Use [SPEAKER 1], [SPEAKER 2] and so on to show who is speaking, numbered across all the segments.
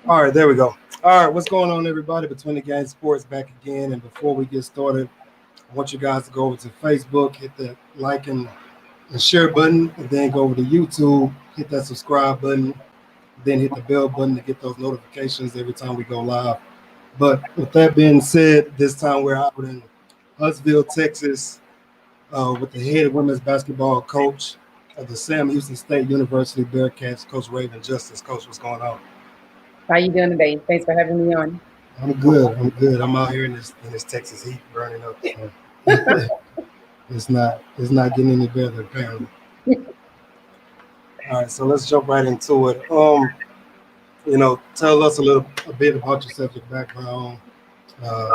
[SPEAKER 1] All right, there we go. All right, what's going on, everybody? Between the Game Sports back again. And before we get started, I want you guys to go over to Facebook, hit the like and share button, and then go over to YouTube, hit that subscribe button, then hit the bell button to get those notifications every time we go live. But with that being said, this time we're out in Huntsville, Texas, with the head women's basketball coach of the Sam Houston State University Bearcats, Coach Ravon Justice. Coach, what's going on?
[SPEAKER 2] How you doing today? Thanks for having me on.
[SPEAKER 1] I'm good. I'm good. I'm out here in this Texas heat burning up. So it's not getting any better apparently. All right, so let's jump right into it. Tell us a bit about yourself, your background, uh,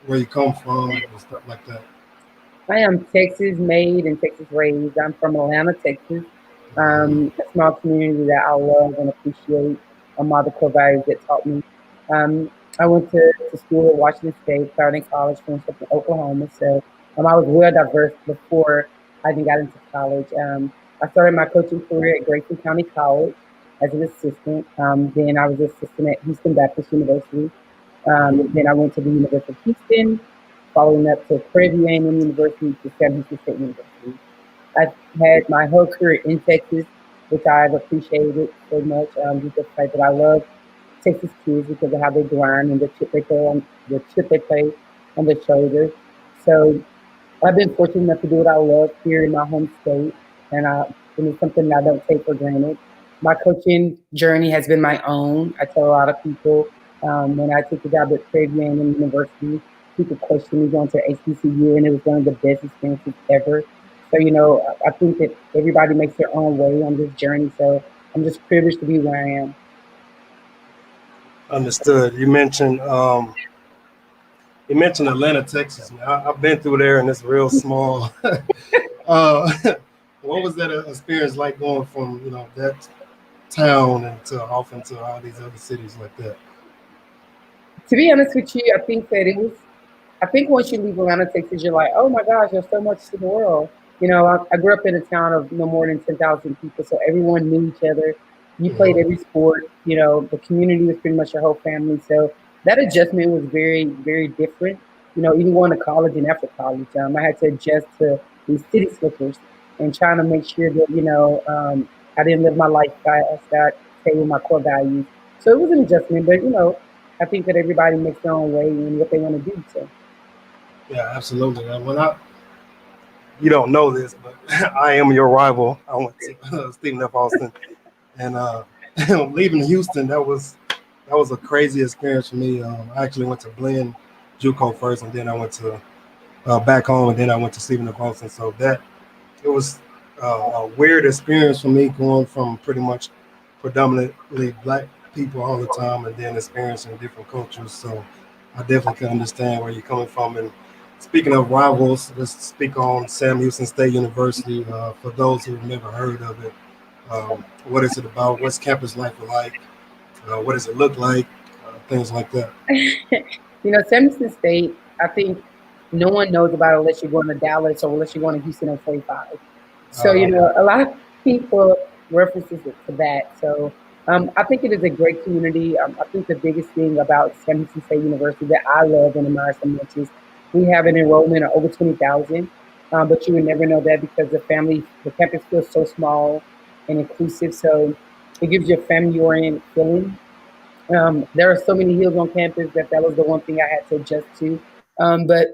[SPEAKER 1] where you come from, and stuff like that.
[SPEAKER 2] I am Texas made and Texas raised. I'm from Atlanta, Texas, a small community that I love and appreciate. All the core values that taught me. I went to school at Washington State, started in college, finished up in Oklahoma. So I was well diverse before I even got into college. I started my coaching career at Grayson County College as an assistant. Then I was an assistant at Houston Baptist University. Then I went to the University of Houston, following up to Prairie View A&M University to San Houston State University. I've had my whole career in Texas, which I've appreciated so much. Just the fact that I love Texas kids because of how they grind and the chip they play on their shoulders. So I've been fortunate enough to do what I love here in my home state, and it's something that I don't take for granted. My coaching journey has been my own. I tell a lot of people when I took the job at Prairie View A&M University, people questioned me going to HBCU, and it was one of the best experiences ever. So, I think that everybody makes their own way on this journey. So I'm just privileged to be where I am.
[SPEAKER 1] Understood. You mentioned Atlanta, Texas. Man, I've been through there, and it's real small. uh, what was that experience like going from that town and to off into all these other cities like that?
[SPEAKER 2] To be honest with you, I think once you leave Atlanta, Texas, you're like, oh my gosh, there's so much to the world. I grew up in a town of no more than 10,000 people, so everyone knew each other. You played
[SPEAKER 1] Mhm.
[SPEAKER 2] every sport. The community was pretty much your whole family. So that adjustment was very, very different. Even going to college and after college, I had to adjust to these city slickers and trying to make sure that I didn't live my life fast, that stay with my core values. So it was an adjustment, but I think that everybody makes their own way in what they want to do. So.
[SPEAKER 1] Yeah, absolutely. When you don't know this, but I am your rival. I went to Stephen F. Austin, and leaving Houston, that was a crazy experience for me. I actually went to Blinn JUCO first, and then I went to back home, and then I went to Stephen F. Austin. So that it was a weird experience for me going from pretty much predominantly black people all the time, and then experiencing different cultures. So I definitely can understand where you're coming from. And speaking of rivals, let's speak on Sam Houston State University. For those who've never heard of it, what is it about? What's campus life like? What does it look like? Things like that.
[SPEAKER 2] Samuelson State, I think no one knows about it unless you're going to Dallas or unless you're going to Houston on 45. So,
[SPEAKER 1] Okay.
[SPEAKER 2] a lot of people references it to that. So, I think it is a great community. I think the biggest thing about Samuelson State University that I love and admire so much is we have an enrollment of over 20,000. But you would never know that because the campus feels so small and inclusive. So, it gives you a family oriented feeling. There are so many hills on campus that was the one thing I had to adjust to. But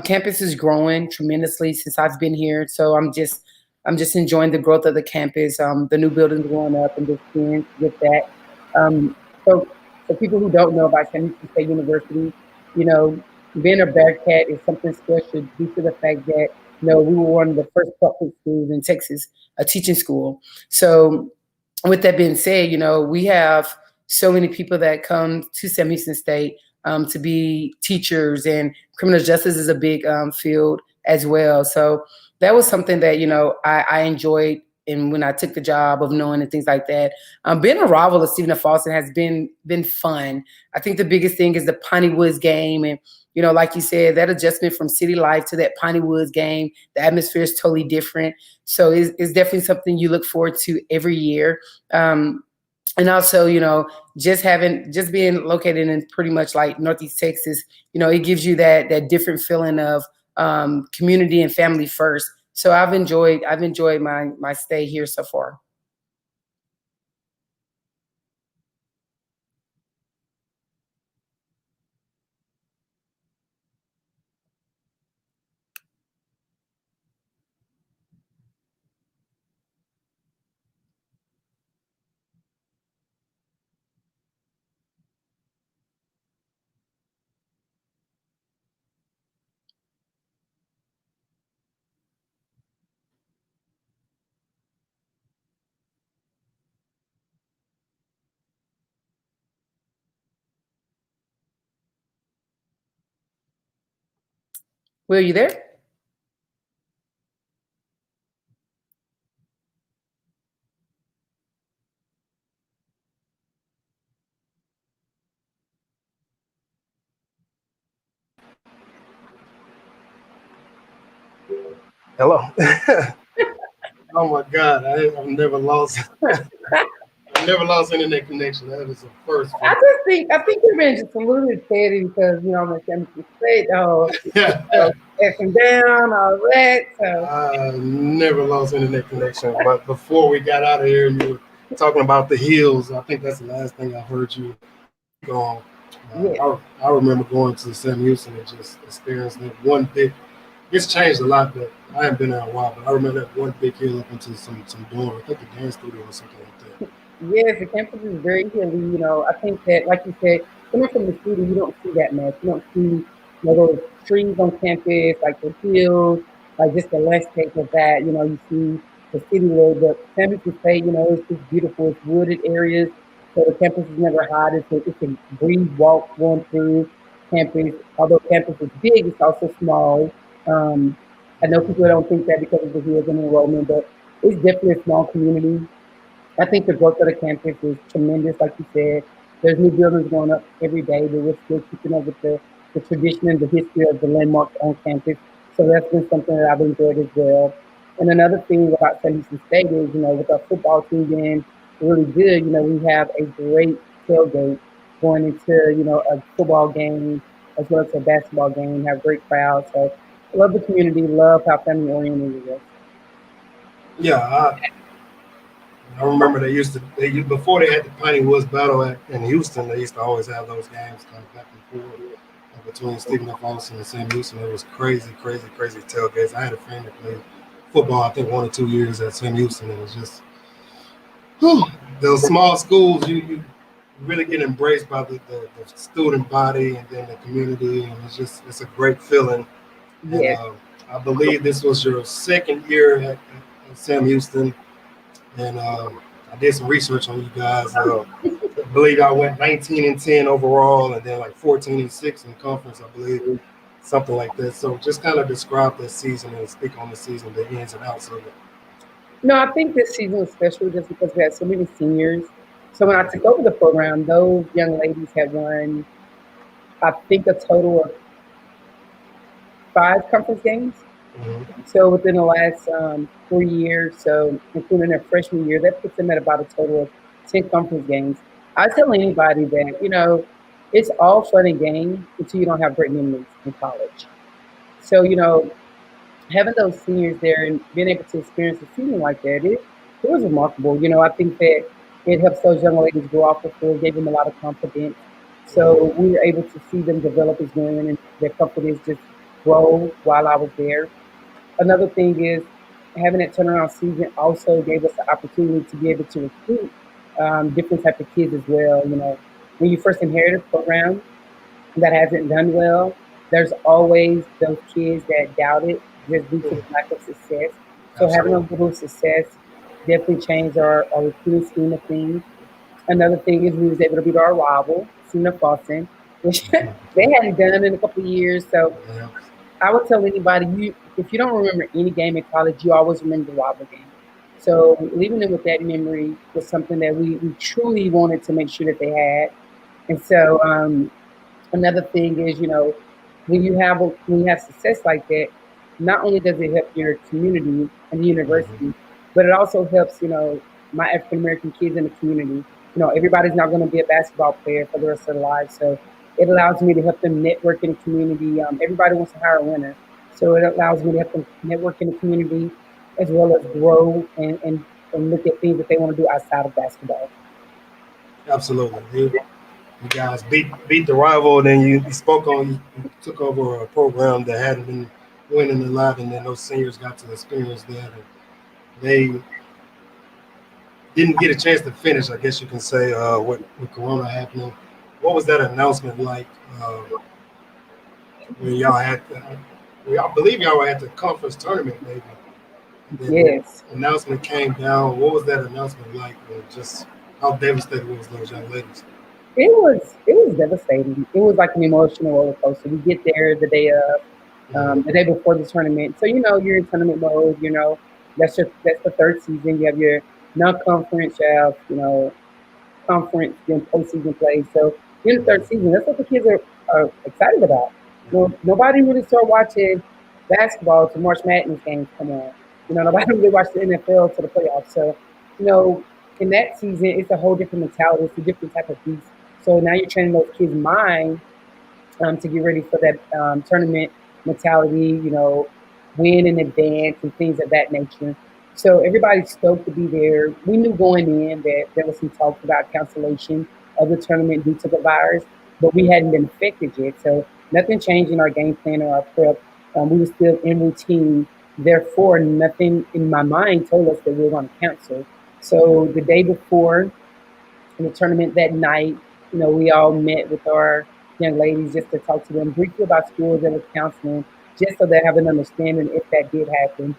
[SPEAKER 2] campus is growing tremendously since I've been here, so I'm just enjoying the growth of the campus. The new buildings going up and the experience with that. Um, so for people who don't know about San Diego State University, you know, being a Bearcat is something special due to the fact that we were one of the first public schools in Texas, a teaching school. So with that being said, we have so many people that come to Sam Houston State to be teachers, and criminal justice is a big field as well. So that was something that I enjoyed. And when I took the job of knowing and things like that, being a rival of Stephen F. Austin has been fun. I think the biggest thing is the Piney Woods game, and like you said, that adjustment from city life to that Piney Woods game, the atmosphere is totally different. So it's definitely something you look forward to every year. Um, And also, just being located in pretty much like Northeast Texas, it gives you that different feeling of community and family first. So I've enjoyed my stay here so far. Will, you there?
[SPEAKER 1] Hello. Oh my God, I've never lost. I've never lost internet connection. That is a first for
[SPEAKER 2] I
[SPEAKER 1] me.
[SPEAKER 2] just think you're being just a little bit petty because I'm a Tennessee State, F and down, all that. So
[SPEAKER 1] I never lost internet connection. But before we got out of here, you were talking about the hills. I think that's the last thing I heard you speak on.
[SPEAKER 2] yeah,
[SPEAKER 1] I remember going to Sam Houston and just experiencing that one big. It's changed a lot, but I haven't been there in a while. But I remember that one big hill up into some dorm. I think the dance studio or something like that.
[SPEAKER 2] yes, the campus is very hilly. I think that, like you said, coming from the city, you don't see that much. You don't see those trees on campus, like the hills, like just the landscape of that. You see the city road, but campus is State, it's just beautiful. It's wooded areas, so the campus is never hot. It's a breeze walk going through campus. Although campus is big, it's also small. Um, I know people don't think that because of the hills and enrollment, but it's definitely a small community. I think the growth of the campus is tremendous. Like you said, there's new buildings going up every day, but we're still keeping up with the tradition and the history of the landmarks on campus. So that's been something that I've enjoyed as well. And another thing about San Houston State is, with our football team being really good, we have a great tailgate going into, a football game as well as a basketball game, have great crowds. So I love the community, love how family oriented it is.
[SPEAKER 1] Yeah, I remember before they had the Piney Woods battle in Houston. They used to always have those games kind of back and forth between Stephen F. Austin and Sam Houston. It was crazy, crazy, crazy tailgates. I had a friend that played football, I think 1 or 2 years at Sam Houston, and it was just whew, those small schools. You really get embraced by the student body and then the community, and it's a great feeling. And
[SPEAKER 2] Yeah.
[SPEAKER 1] I believe this was your second year at Sam Houston, and I did some research on you guys. I believe I went 19-10 overall, and then like 14-6 in conference, I believe, something like that. So just kind of describe that season and speak on the season, the ins and outs of it.
[SPEAKER 2] No, I think this season was special just because we had so many seniors. So when I took over the program, those young ladies had won, I think, a total of 5 conference games.
[SPEAKER 1] Mm-hmm.
[SPEAKER 2] So within the last 4 years, so including their freshman year, that puts them at about a total of 10 conference games. I tell anybody that, it's all fun and games until you don't have great memories in college. So, having those seniors there and being able to experience a season like that, it was remarkable. I think that it helps those young ladies grow off the field, gave them a lot of confidence. So we were able to see them develop as women and their confidence just grow while I was there. Another thing is having that turnaround season also gave us the opportunity to be able to recruit different type of kids as well. When you first inherit a program that hasn't done well, there's always those kids that doubt it just due to the lack of success. So having a
[SPEAKER 1] Absolutely.
[SPEAKER 2] little success definitely changed our recruiting scheme of things. Another thing is we was able to beat our rival, Cena Boston, which they hadn't done in a couple of years. So
[SPEAKER 1] Yeah.
[SPEAKER 2] I would tell anybody, if you don't remember any game in college, you always remember the rival game. So leaving them with that memory was something that we truly wanted to make sure that they had. And so another thing is, when you have success like that, not only does it help your community and the
[SPEAKER 1] Mm-hmm.
[SPEAKER 2] university, but it also helps, my African American kids in the community. Everybody's not going to be a basketball player for the rest of their lives. So it allows me to help them network in the community. Everybody wants to hire a winner. So it allows me to help them network in the community as well as grow and look at things that they want to do outside of basketball.
[SPEAKER 1] Absolutely. You guys beat the rival, and then you spoke on you took over a program that hadn't been winning a lot, and then those seniors got to experience that, and they didn't get a chance to finish. I guess you can say with Corona happening. What was that announcement like when y'all had? I believe y'all were at the conference tournament, maybe. And then the
[SPEAKER 2] Yes.
[SPEAKER 1] announcement came down. What was that announcement like? Just how devastated was those young ladies?
[SPEAKER 2] It was devastating. It was like an emotional roller coaster. We get there
[SPEAKER 1] Mm-hmm.
[SPEAKER 2] the day before the tournament. So you're in tournament mode. That's the third season. You have your non-conference, you have conference, then postseason play. So in the third season, that's what the kids are excited about. Nobody really started watching basketball to March Madness games come on. Nobody really watched the NFL to the playoffs. So, you know, in that season, it's a whole different mentality. It's a different type of beast. So now you're training those kids' mind to get ready for that tournament mentality, win in advance and things of that nature. So everybody's stoked to be there. We knew going in that there was some talk about cancellation of the tournament due to the virus, but we hadn't been affected yet. So nothing changed in our game plan or our prep. We were still in routine. Therefore, nothing in my mind told us that we were going to cancel. So the day before, in the tournament that night, we all met with our young ladies just to talk to them briefly about schools that was counseling, just so they have an understanding if that did happen.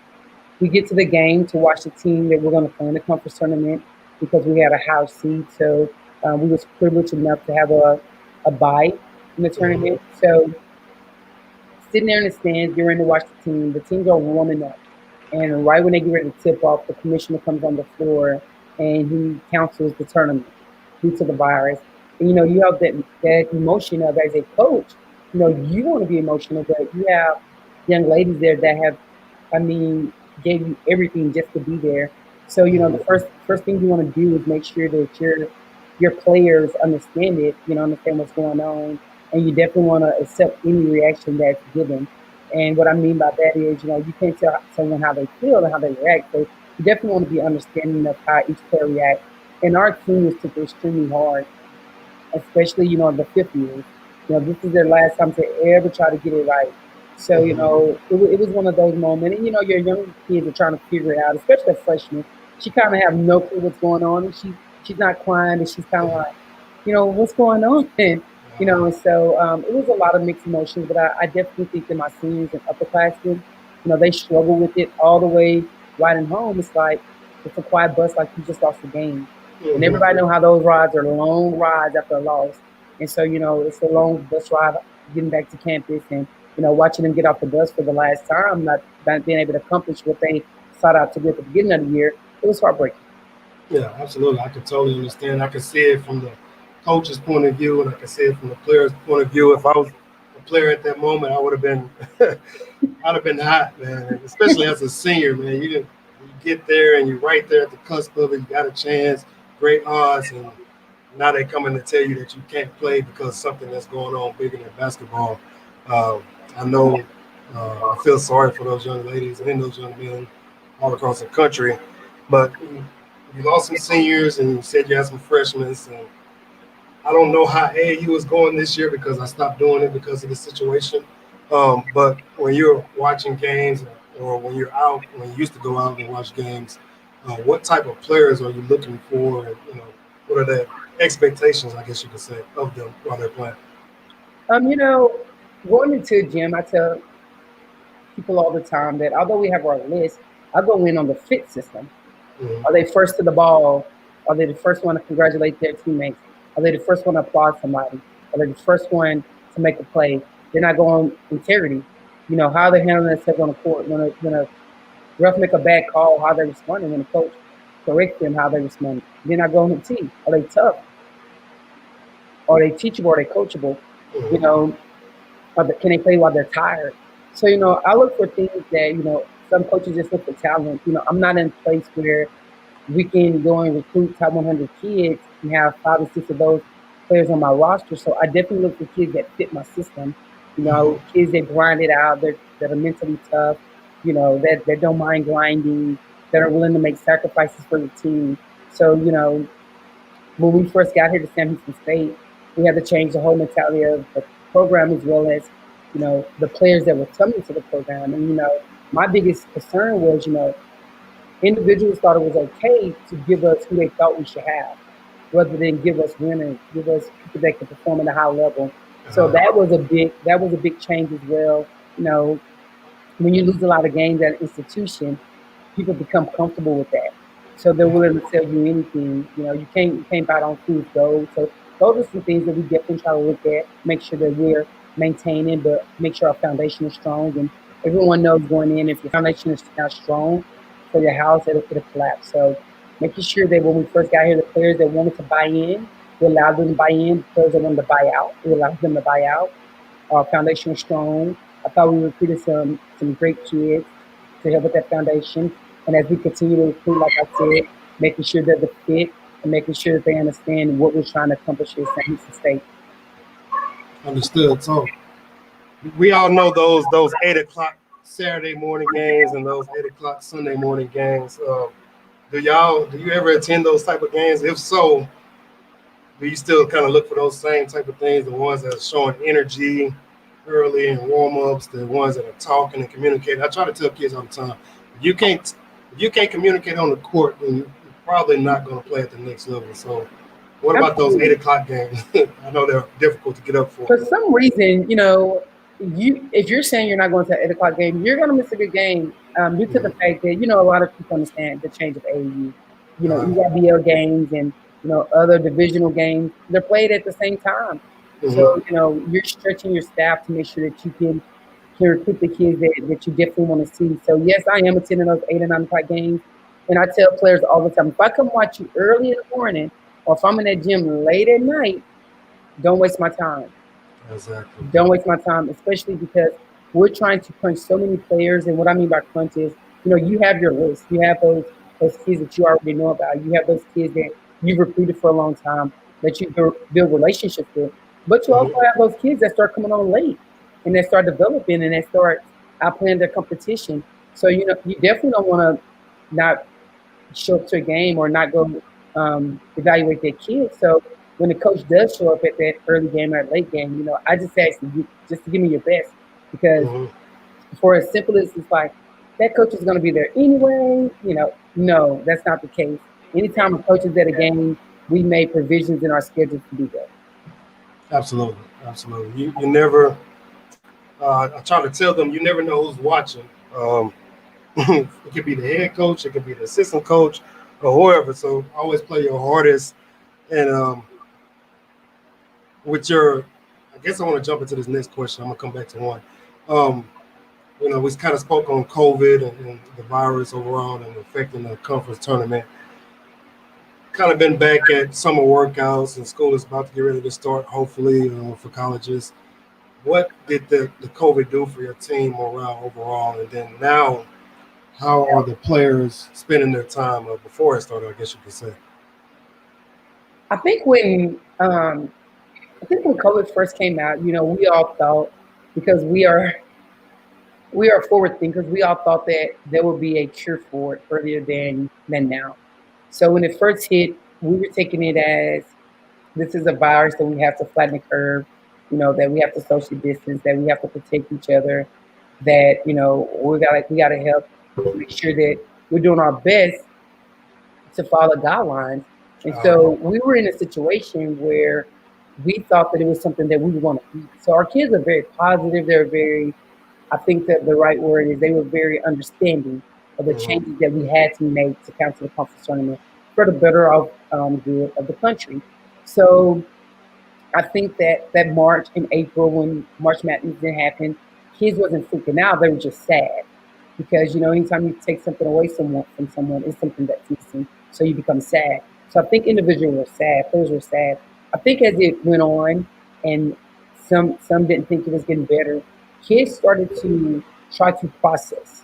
[SPEAKER 2] We get to the game to watch the team that we're going to play in the conference tournament because we had a house seat. So we was privileged enough to have a bye in the
[SPEAKER 1] Mm-hmm.
[SPEAKER 2] tournament. So sitting there in the stands, getting ready to watch the team. The teams are warming up. And right when they get ready to tip off, the commissioner comes on the floor and he counsels the tournament due to the virus. And you have that emotion of as a coach, you want to be emotional, but you have young ladies there that have, I mean, gave you everything just to be there. So the
[SPEAKER 1] Mm-hmm.
[SPEAKER 2] first thing you want to do is make sure that your players understand it, understand what's going on, and you definitely want to accept any reaction that's given. And what I mean by that is, you can't tell someone how they feel and how they react. So you definitely want to be understanding of how each player reacts. And our team was took it extremely hard, especially the fifth years. This is their last time to ever try to get it right. So
[SPEAKER 1] Mm-hmm.
[SPEAKER 2] it was one of those moments. And your young kids are trying to figure it out, especially a freshman. She kind of have no clue what's going on, and she's not crying, and she's kind of like, what's going on? And so it was a lot of mixed emotions. But I definitely think that my seniors and upperclassmen, they struggle with it all the way right and home. It's like it's a quiet bus, like you just lost the game. And
[SPEAKER 1] Mm-hmm.
[SPEAKER 2] everybody know how those rides are long rides after a loss. And so, it's a long bus ride getting back to campus and, watching them get off the bus for the last time, not being able to accomplish what they sought out to do at the beginning of the year. It was heartbreaking.
[SPEAKER 1] Yeah, absolutely. I can totally understand. I can see it from the coach's point of view, and I can see it from the player's point of view. If I was a player at that moment, I would have been, I'd have been hot, man. Especially as a senior, man. You get there and you're right there at the cusp of it. You got a chance, great odds, and now they coming to tell you that you can't play because something that's going on bigger than basketball. Uh, I know. I feel sorry for those young ladies and those young men all across the country, but you lost some seniors and you said you had some freshmen. And I don't know how AAU was going this year because I stopped doing it because of the situation. But when you're watching games or when you're out, when you used to go out and watch games, what type of players are you looking for? And, what are the expectations, I guess you could say, of them while they're playing?
[SPEAKER 2] Um, you know, Going into a gym, I tell people all the time that although we have our list, I go in on the fit system.
[SPEAKER 1] Mm-hmm.
[SPEAKER 2] Are they first to the ball? Are they the first one to congratulate their teammates? Are they the first one to applaud somebody? Are they the first one to make a play? They're not going integrity. How they're handling themselves on the court. When a ref make a bad call, how they responding. When a coach corrects them, how they respond. They're not going to T. Are they tough? Are they teachable? Are they coachable? You
[SPEAKER 1] Mm-hmm.
[SPEAKER 2] know, can they play while they're tired? So, I look for things that, some coaches just look for talent. I'm not in a place where we can go and recruit top 100 kids and have 5 or 6 of those players on my roster. So I definitely look for kids that fit my system.
[SPEAKER 1] Mhm.
[SPEAKER 2] Kids that grind it out, that are mentally tough, that don't mind grinding, that are willing to make sacrifices for the team. So, when we first got here to San Houston State, we had to change the whole mentality of the program as well as, the players that were coming to the program. And, my biggest concern was, individuals thought it was okay to give us who they thought we should have, rather than give us winners, give us people that can perform at a high level. So
[SPEAKER 1] Uh,
[SPEAKER 2] that was a big change as well. You know, when you lose a lot of games at an institution, people become comfortable with that. So they're willing to tell you anything. You can't bite on food gold. So those are some things that we definitely try to look at, make sure that we're maintaining, but make sure our foundation is strong. And everyone knows going in, if your foundation is not strong for your house, it'll collapse. So making sure that when we first got here, the players that wanted to buy in, we allowed them to buy in. The players that wanted to buy out, we allowed them to buy out. Our foundation was strong. I thought we recruited some great kids to help with that foundation. And as we continue to recruit, like I said, making sure that the fit and making sure that they understand what we're trying to accomplish here at San Houston State.
[SPEAKER 1] understood. So we all know those 8 o'clock Saturday morning games and those 8 o'clock Sunday morning games. Do you ever attend those type of games? If so, do you still kind of look for those same type of things, the ones that are showing energy early in warm-ups, the ones that are talking and communicating? I try to tell kids all the time, if you can't if you can't communicate on the court, then you're probably not going to play at the next level. So what about those eight
[SPEAKER 2] Absolutely.
[SPEAKER 1] o'clock games? I know they're difficult to get up for.
[SPEAKER 2] For some reason, if you're saying you're not going to an 8 o'clock game, you're going to miss a good game, due to the
[SPEAKER 1] Mhm.
[SPEAKER 2] fact that a lot of people understand the change of AAU.
[SPEAKER 1] Uh,
[SPEAKER 2] EYBL games and other divisional games, they're played at the same time. So
[SPEAKER 1] mhm.
[SPEAKER 2] you're stretching your staff to make sure that you can recruit the kids that you definitely want to see. So yes, I am attending those 8 and 9 o'clock games, and I tell players all the time, if I come watch you early in the morning, or if I'm in that gym late at night, don't waste my time.
[SPEAKER 1] Exactly.
[SPEAKER 2] Don't waste my time, especially because we're trying to crunch so many players. And what I mean by crunch is, you have your list. You have those kids that you already know about. You have those kids that you've recruited for a long time that you build relationships with. But you also
[SPEAKER 1] Mhm.
[SPEAKER 2] have those kids that start coming on late and that start developing and that start outplaying their competition. So you definitely don't want to not show up to a game or not go evaluate their kids. So when the coach does show up at that early game or late game, I just ask you just to give me your best, because
[SPEAKER 1] Mhm.
[SPEAKER 2] for as simple as it's like that coach is going to be there anyway. No, that's not the case. Anytime a coach is at a game, we made provisions in our schedules to be there.
[SPEAKER 1] Absolutely. Absolutely. You never. I try to tell them you never know who's watching. It could be the head coach, it could be the assistant coach, or whoever. So always play your hardest. And with your, I guess I want to jump into this next question. I'm gonna come back to one. Um, we kind of spoke on COVID and the virus overall and affecting the conference tournament. Kind of been back at summer workouts, and school is about to get ready to start, hopefully, for colleges. What did the COVID do for your team morale overall? And then now, how are the players spending their time before it started? I guess you could say.
[SPEAKER 2] I think when COVID first came out, we all thought, because we are forward thinkers. We all thought that there would be a cure for it earlier than now. So when it first hit, we were taking it as this is a virus that we have to flatten the curve. That we have to social distance, that we have to protect each other, that we gotta help make sure that we're doing our best to follow guidelines. And
[SPEAKER 1] Uh,
[SPEAKER 2] so we were in a situation where we thought that it was something that we would want to eat. So our kids are very positive. They're very, I think that the right word is, they were very understanding of the
[SPEAKER 1] mhm.
[SPEAKER 2] changes that we had to make to come to the conference tournament for the better of good of the country. So I think that March and April, when March Madness didn't happen, kids wasn't freaking out. They were just sad, because anytime you take something away from someone, it's something that's missing. So you become sad. So I think individuals were sad, players were sad. I think as it went on, and some didn't think it was getting better, kids started to try to process.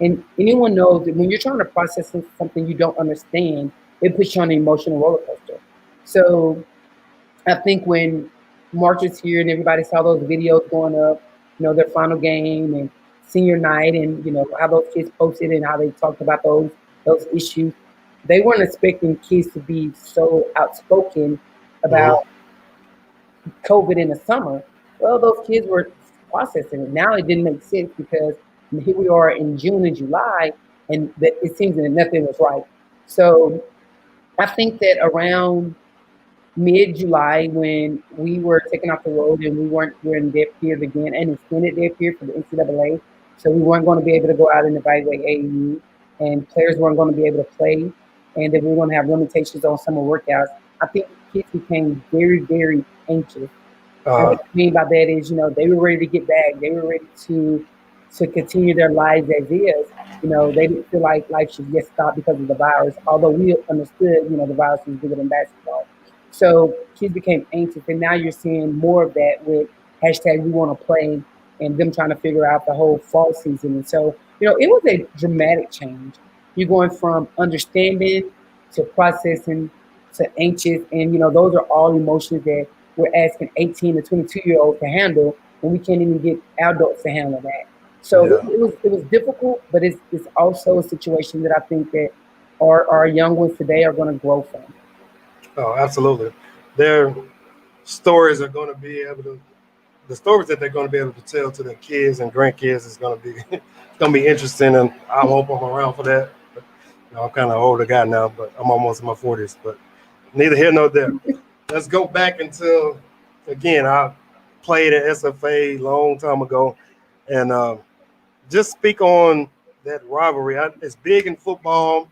[SPEAKER 2] And anyone knows that when you're trying to process something you don't understand, it puts you on an emotional roller coaster. So I think when March was here and everybody saw those videos going up, their final game and senior night, and how those kids posted and how they talked about those issues, they weren't expecting kids to be so outspoken
[SPEAKER 1] Hmm.
[SPEAKER 2] about COVID in the summer. Well, those kids were processing it. Now it didn't make sense because here we are in June and July, and that it seems that nothing was right. So I think that around mid-July, when we were taken off the road and we're in dead period again, and extended dead period for the NCAA, so we weren't going to be able to go out and evaluate AAU, and players weren't going to be able to play, and that we were going to have limitations on summer workouts. I think kids became very, very anxious, and
[SPEAKER 1] Uh,
[SPEAKER 2] what I mean by that is, they were ready to get back. They were ready to continue their lives as is. They didn't feel like life should just stop because of the virus. Although we understood, the virus was bigger than basketball. So kids became anxious, and now you're seeing more of that with hashtag We Want to Play and them trying to figure out the whole fall season. And so, it was a dramatic change. You're going from understanding to processing to anxious, and those are all emotions that we're asking 18 to 22-year-olds to handle, and we can't even get adults to handle that. So
[SPEAKER 1] yeah.
[SPEAKER 2] it was difficult, but it's also a situation that I think that our young ones today are going to grow from.
[SPEAKER 1] Oh, absolutely. Their stories are going to be able to. The stories that they're going to be able to tell to their kids and grandkids is going to be it's going to be interesting, and I hope I'm around for that. But, I'm kind of older guy now, but I'm almost in my 40s. But neither here nor there. Let's go back until again. I played at SFA long time ago, and just speak on that rivalry. It's big in football,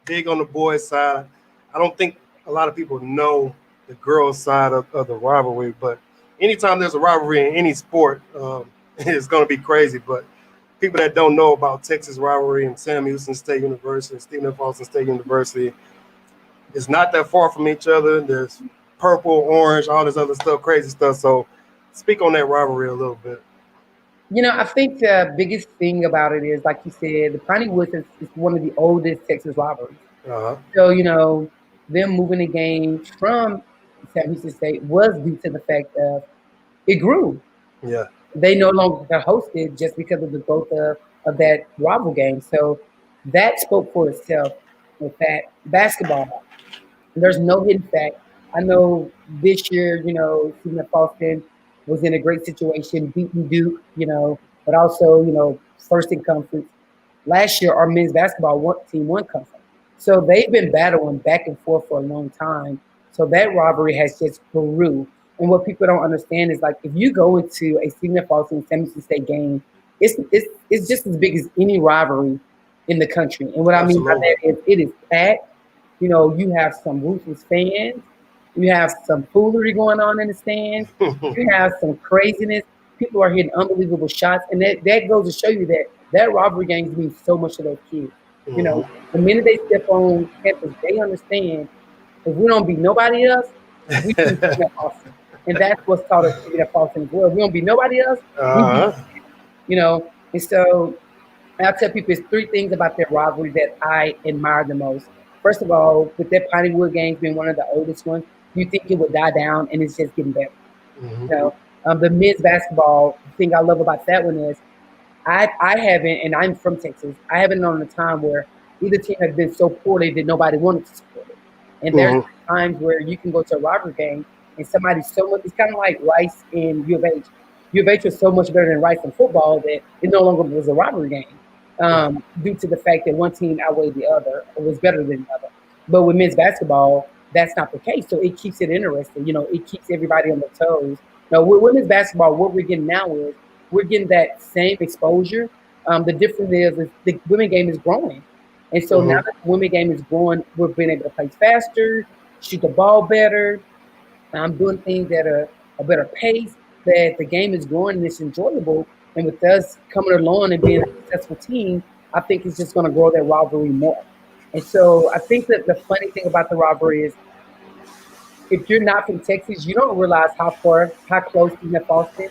[SPEAKER 1] big on the boys' side. I don't think a lot of people know the girls' side of the rivalry, but anytime there's a rivalry in any sport, it's going to be crazy. But people that don't know about Texas rivalry and Sam Houston State University, Stephen F. Austin State University, it's not that far from each other. There's purple, orange, all this other stuff, crazy stuff. So speak on that rivalry a little bit.
[SPEAKER 2] I think the biggest thing about it is, like you said, the Piney Woods is one of the oldest Texas rivalries.
[SPEAKER 1] Uh-huh.
[SPEAKER 2] So, them moving the game from San Houston State was due to the fact of it grew.
[SPEAKER 1] Yeah.
[SPEAKER 2] They no longer got hosted just because of the growth of that rival game. So that spoke for itself with that basketball. There's no hidden fact. I know this year, Stephen F. Austin was in a great situation, beating Duke, but also, first in conference. Last year, our men's basketball team won conference. So they've been battling back and forth for a long time. So that rivalry has just grew. And what people don't understand is, like, if you go into a Stephen F. Austin San Francisco State game, it's just as big as any rivalry in the country. And what I mean by
[SPEAKER 1] Absolutely.
[SPEAKER 2] that is it is packed. You have some ruthless fans. You have some foolery going on in the stands. You have some craziness. People are hitting unbelievable shots, and that goes to show you that rivalry games mean so much to those kids. The minute they step on campus, they understand if we don't beat nobody else, we beat Stephen F. Austin, and that's what's taught us Stephen F. Austin as well. If we don't beat nobody else, we beat.
[SPEAKER 1] Uh-huh.
[SPEAKER 2] And so and I'll tell people it's three things about that rivalry that I admire the most. First of all, with that Pineywood games being one of the oldest ones, you think it would die down, and it's just getting better.
[SPEAKER 1] Hmm.
[SPEAKER 2] The men's basketball thing I love about that one is I haven't, and I'm from Texas. I haven't known a time where either team has been so poorly that nobody wanted to support it. And there's
[SPEAKER 1] Hmm.
[SPEAKER 2] times where you can go to a rivalry game and somebody's so much. It's kind of like Rice and U of H. U of H was so much better than Rice in football that it no longer was a rivalry game
[SPEAKER 1] Right.
[SPEAKER 2] due to the fact that one team outweighed the other or was better than the other. But with men's basketball, that's not the case. So it keeps it interesting. It keeps everybody on their toes. Now, with women's basketball, what we're getting now is we're getting that same exposure. The difference is the women game is growing. And so now
[SPEAKER 1] Hmm.
[SPEAKER 2] that the women game is growing, we're being able to play faster, shoot the ball better, doing things at a better pace, that the game is growing and it's enjoyable. And with us coming along and being a successful team, I think it's just going to grow that rivalry more. And so I think that the funny thing about the rivalry is if you're not from Texas, you don't realize how close Stephen F. Austin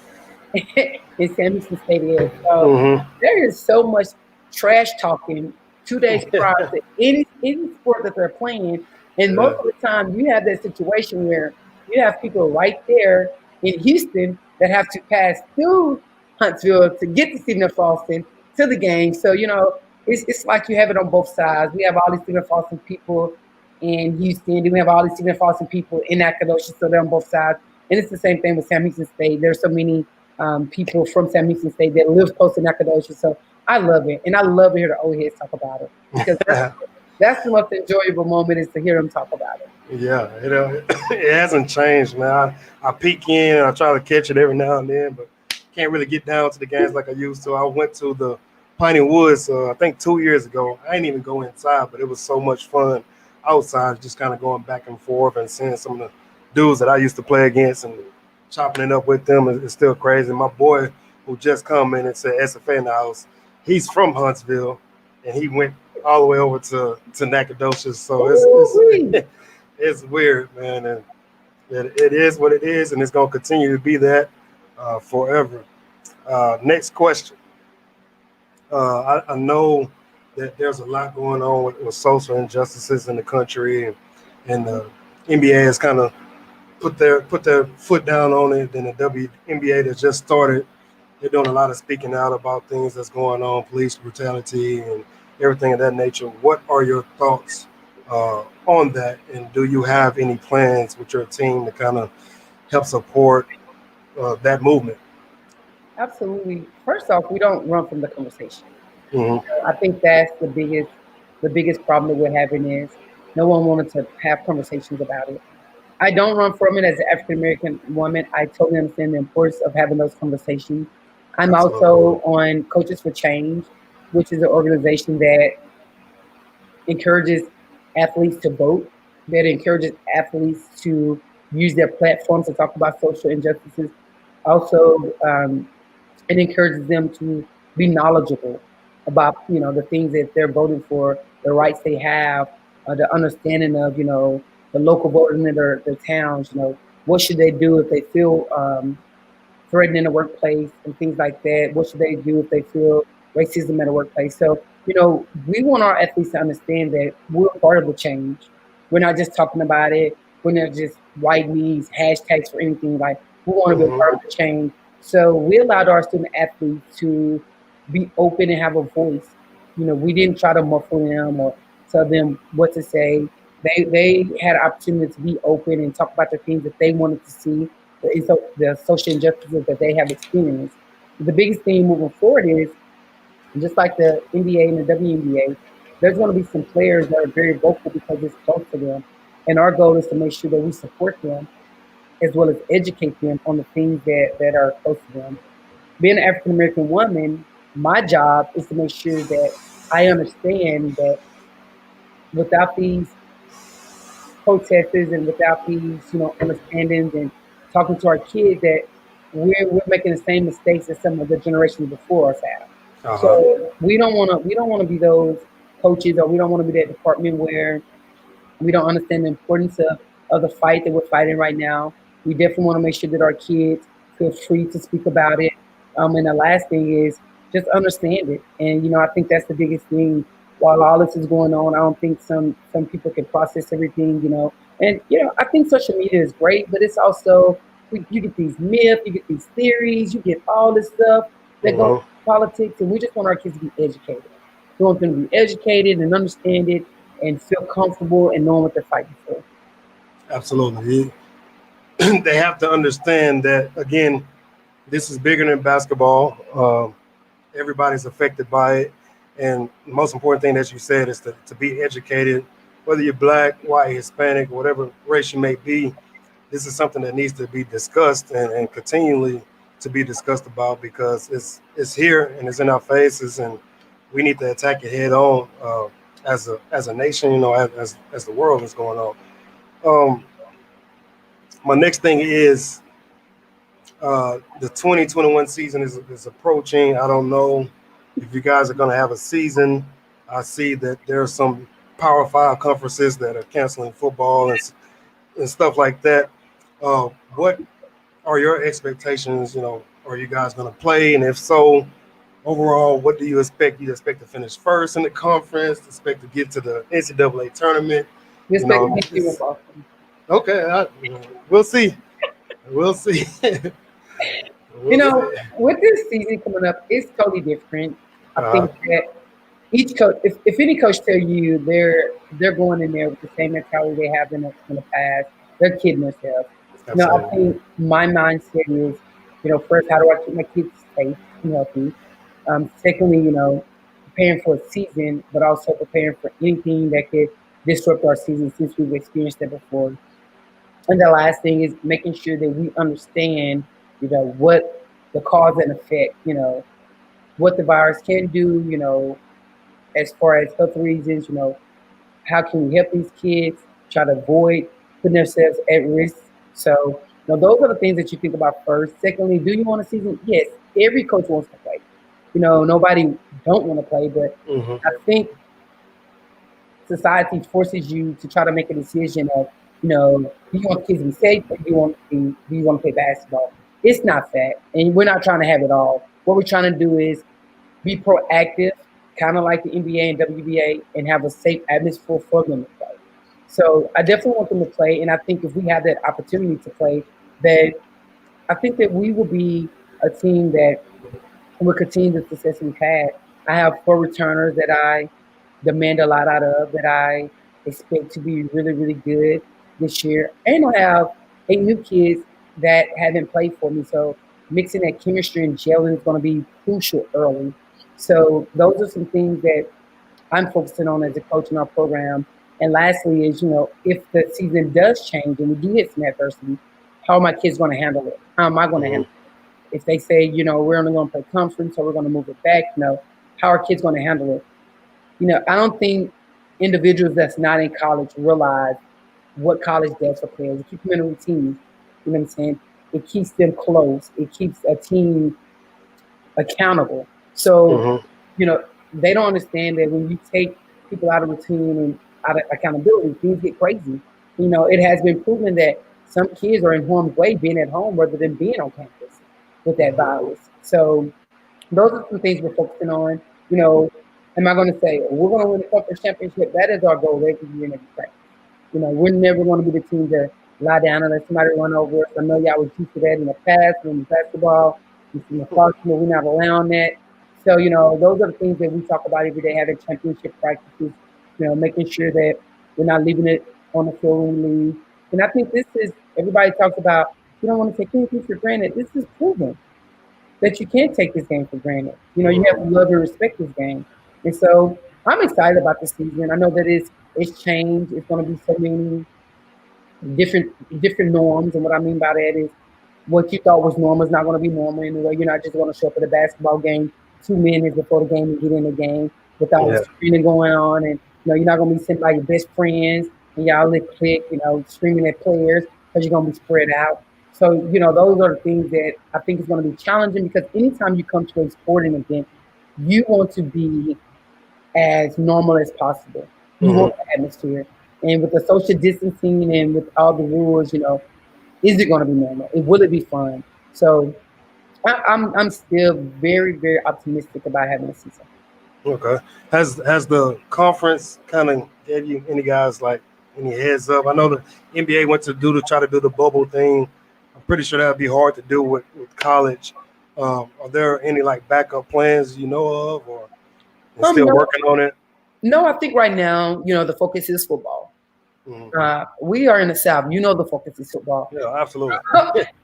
[SPEAKER 2] and Sam Houston State is. So
[SPEAKER 1] Hmm.
[SPEAKER 2] there is so much trash talking 2 days prior to any sport that they're playing. And most
[SPEAKER 1] Yeah.
[SPEAKER 2] of the time, you have that situation where you have people right there in Houston that have to pass through Huntsville to get to Stephen F. Austin to the game. So, it's like you have it on both sides. We have all these Stephen F. Austin people in Houston. Then we have all these Stephen F. Austin people in Nacogdoches, so they're on both sides. And it's the same thing with Sam Houston State. There's so many people from Sam Houston State that live close to Nacogdoches. So I love it. And I love to hear the old heads talk about it because that's the most enjoyable moment is to hear them talk about it.
[SPEAKER 1] Yeah, it hasn't changed, man. I peek in and I try to catch it every now and then, but can't really get down to the games like I used to. I went to the Piney Woods, I think 2 years ago. I didn't even go inside, but it was so much fun outside, just kind of going back and forth and seeing some of the dudes that I used to play against and chopping it up with them is still crazy. My boy who just come in and said SFA in the house, he's from Huntsville, and he went all the way over to Nacogdoches. So it's weird, man, and it is what it is, and it's gonna continue to be that forever. Next question. I know that there's a lot going on with social injustices in the country, and the NBA has kind of put their foot down on it. Then the WNBA that just started, they're doing a lot of speaking out about things that's going on, police brutality and everything of that nature. What are your thoughts on that, and do you have any plans with your team to kind of help support that movement?
[SPEAKER 2] Absolutely. First off, we don't run from the conversation.
[SPEAKER 1] Mm-hmm.
[SPEAKER 2] I think that's the biggest problem that we're having is no one wanted to have conversations about it. I don't run from it as an African American woman. I totally understand the importance of having those conversations. I'm
[SPEAKER 1] Absolutely.
[SPEAKER 2] also on Coaches for Change, which is an organization that encourages athletes to vote, that encourages athletes to use their platforms to talk about social injustices. Also, it encourages them to be knowledgeable about the things that they're voting for, the rights they have, the understanding of the local voters in their towns. What should they do if they feel threatened in the workplace and things like that? What should they do if they feel racism at a workplace? So, we want our athletes to understand that we're part of the change. We're not just talking about it. We're not just writing these hashtags for anything. Like, we want to be a part
[SPEAKER 1] Mm-hmm.
[SPEAKER 2] of the change. So we allowed our student athletes to be open and have a voice. We didn't try to muffle them or tell them what to say. They had an opportunity to be open and talk about the things that they wanted to see, the social injustices that they have experienced. The biggest thing moving forward is just like the NBA and the WNBA, there's going to be some players that are very vocal because it's close to them. And our goal is to make sure that we support them as well as educate them on the things that are close to them. Being an African American woman, my job is to make sure that I understand that without these protesters and without these, understandings and talking to our kids that we're making the same mistakes as some of the generations before us have.
[SPEAKER 1] Uh-huh.
[SPEAKER 2] So we don't want to be those coaches, or we don't want to be that department where we don't understand the importance of the fight that we're fighting right now. We definitely want to make sure that our kids feel free to speak about it. And the last thing is just understand it. And I think that's the biggest thing. While all this is going on, I don't think some people can process everything. And I think social media is great, but it's also you get these myths, you get these theories, you get all this stuff that goes
[SPEAKER 1] Mm-hmm.
[SPEAKER 2] into politics, and we just want our kids to be educated. We want them to be educated and understand it and feel comfortable and knowing what they're fighting for.
[SPEAKER 1] Absolutely. They have to understand that again. This is bigger than basketball. Everybody's affected by it, and the most important thing that you said is to be educated, whether you're black, white, Hispanic, whatever race you may be. This is something that needs to be discussed and continually to be discussed about because it's here and it's in our faces, and we need to attack it head on as a nation. As the world is going on. Um, my next thing is the 2021 season is approaching. I don't know if you guys are going to have a season. I see that there are some Power Five conferences that are canceling football and stuff like that. What are your expectations? Are you guys going to play? And if so, overall, what do you expect? You expect to finish first in the conference? Expect to get to the NCAA tournament?
[SPEAKER 2] We
[SPEAKER 1] You
[SPEAKER 2] expect to
[SPEAKER 1] know,
[SPEAKER 2] beat you in Boston.
[SPEAKER 1] okay. We'll see. We'll see.
[SPEAKER 2] You
[SPEAKER 1] We'll see.
[SPEAKER 2] know, with this season coming up, it's totally different. I
[SPEAKER 1] Uh,
[SPEAKER 2] think that each coach, if any coach tell you they're going in there with the same mentality they have in the past, they're kidding themselves. You know, I
[SPEAKER 1] Absolutely.
[SPEAKER 2] think my mindset is, first, how do I keep my kids safe and healthy? Secondly, preparing for a season, but also preparing for anything that could disrupt our season since we've experienced it before. And the last thing is making sure that we understand, what the cause and effect, what the virus can do, as far as health reasons, how can we help these kids try to avoid putting themselves at risk? So, those are the things that you think about first. Secondly, do you want a season? Yes, every coach wants to play. Nobody don't want to play, but
[SPEAKER 1] Hmm.
[SPEAKER 2] I think society forces you to try to make a decision of, do you want kids to be safe or do you want to play basketball? It's not that, and we're not trying to have it all. What we're trying to do is be proactive, kind of like the NBA and WBA, and have a safe atmosphere for them to play. So I definitely want them to play, and I think if we have that opportunity to play, that I think that we will be a team that will continue the success we've had. I have four returners that I demand a lot out of, that I expect to be really, really good this year. And I have eight new kids that haven't played for me. So mixing that chemistry and gelling is going to be crucial early. So those are some things that I'm focusing on as a coach in our program. And lastly is, if the season does change and we do hit some adversity, how are my kids going to handle it? How am I going to
[SPEAKER 1] Hmm.
[SPEAKER 2] handle it? If they say, we're only going to play conference or we're going to move it back, how are kids going to handle it? I don't think individuals that's not in college realize what college does for players. It keeps them in a routine. You know what I'm saying? It keeps them close. It keeps a team accountable. So,
[SPEAKER 1] Hmm.
[SPEAKER 2] you know, they don't understand that when you take people out of routine and out of accountability, things get crazy. It has been proven that some kids are in harm's way being at home rather than being on campus with that
[SPEAKER 1] Hmm.
[SPEAKER 2] virus. So those are some things we're focusing on. You know, am I going to say we're going to win the conference championship? That is our goal every year and every practice. We're never going to be the team to lie down and let somebody run over us. I know y'all was used to that in the past when basketball, in the fall, we're not allowing that. So, those are the things that we talk about every day, having championship practices, making sure that we're not leaving it on the floor when we leave. And I think this is, everybody talks about, you don't want to take anything for granted. This is proven that you can't take this game for granted. You have to love and respect this game. And so I'm excited about this season. I know that it's changed. It's going to be so many different norms. And what I mean by that is what you thought was normal is not going to be normal anyway. You're not just going to show up at a basketball game 2 minutes before the game and get in the game without the
[SPEAKER 1] Yeah.
[SPEAKER 2] screaming going on. And, you're not going to be sitting by your best friends and y'all lip click, screaming at players because you're going to be spread out. So, those are the things that I think is going to be challenging because anytime you come to a sporting event, you want to be as normal as possible. You
[SPEAKER 1] Hmm.
[SPEAKER 2] want the atmosphere. And with the social distancing and with all the rules, is it going to be normal? Will it be fun? So I'm still very, very optimistic about having a season.
[SPEAKER 1] Okay. Has the conference kind of gave you any guys like any heads up? I know the NBA went to try to do the bubble thing. I'm pretty sure that'd be hard to do with college. Are there any like backup plans you know of, or and still
[SPEAKER 2] No,
[SPEAKER 1] working on it?
[SPEAKER 2] no, I think right now, the focus is football.
[SPEAKER 1] Hmm.
[SPEAKER 2] We are in the South. The focus is football.
[SPEAKER 1] Yeah, absolutely.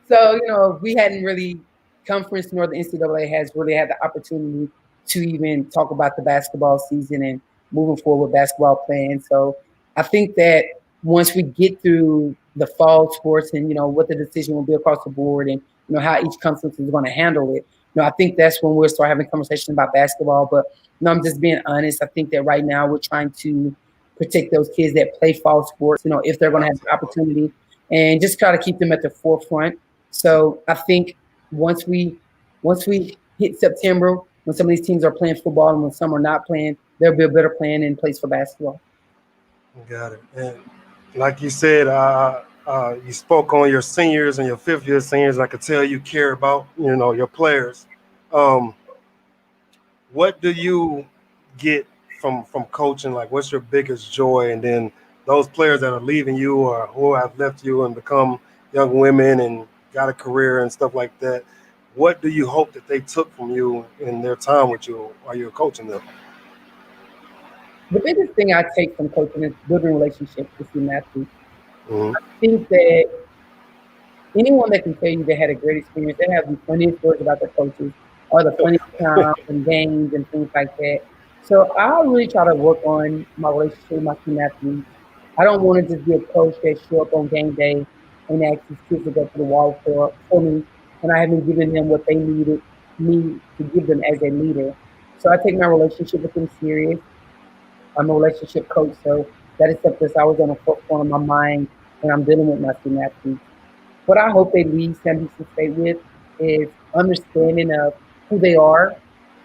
[SPEAKER 2] So, we hadn't really, conference nor the NCAA has really had the opportunity to even talk about the basketball season and moving forward with basketball plans. So I think that once we get through the fall sports and, what the decision will be across the board and, how each conference is going to handle it, I think that's when we'll start having conversations about basketball. But, I'm just being honest. I think that right now we're trying to protect those kids that play fall sports, if they're going to have the
[SPEAKER 1] Absolutely.
[SPEAKER 2] opportunity and just try to keep them at the forefront. So I think once we once we hit September, when some of these teams are playing football and when some are not playing, there'll be a better plan in place for basketball.
[SPEAKER 1] Got it. And like you said, you spoke on your seniors and your fifth year seniors. I could tell you care about your players. Um, what do you get from coaching? Like, what's your biggest joy? And then those players that are leaving you or who have left you and become young women and got a career and stuff like that. What do you hope that they took from you in their time with you while you're coaching them?
[SPEAKER 2] The biggest thing I take from coaching is building relationships with student athletes.
[SPEAKER 1] Hmm.
[SPEAKER 2] I think that anyone that can tell you they had a great experience, they have the funniest stories about their coaches or the funniest times and games and things like that. So I really try to work on my relationship with my student athletes. I don't want to just be a coach that show up on game day and ask these kids to go to the wall for me when I haven't given them what they needed me to give them as a leader. So I take my relationship with them serious. I'm a relationship coach, so that is something that's always on the forefront of my mind when I'm dealing with my student athletes. What I hope they leave San Diego State with is understanding of who they are,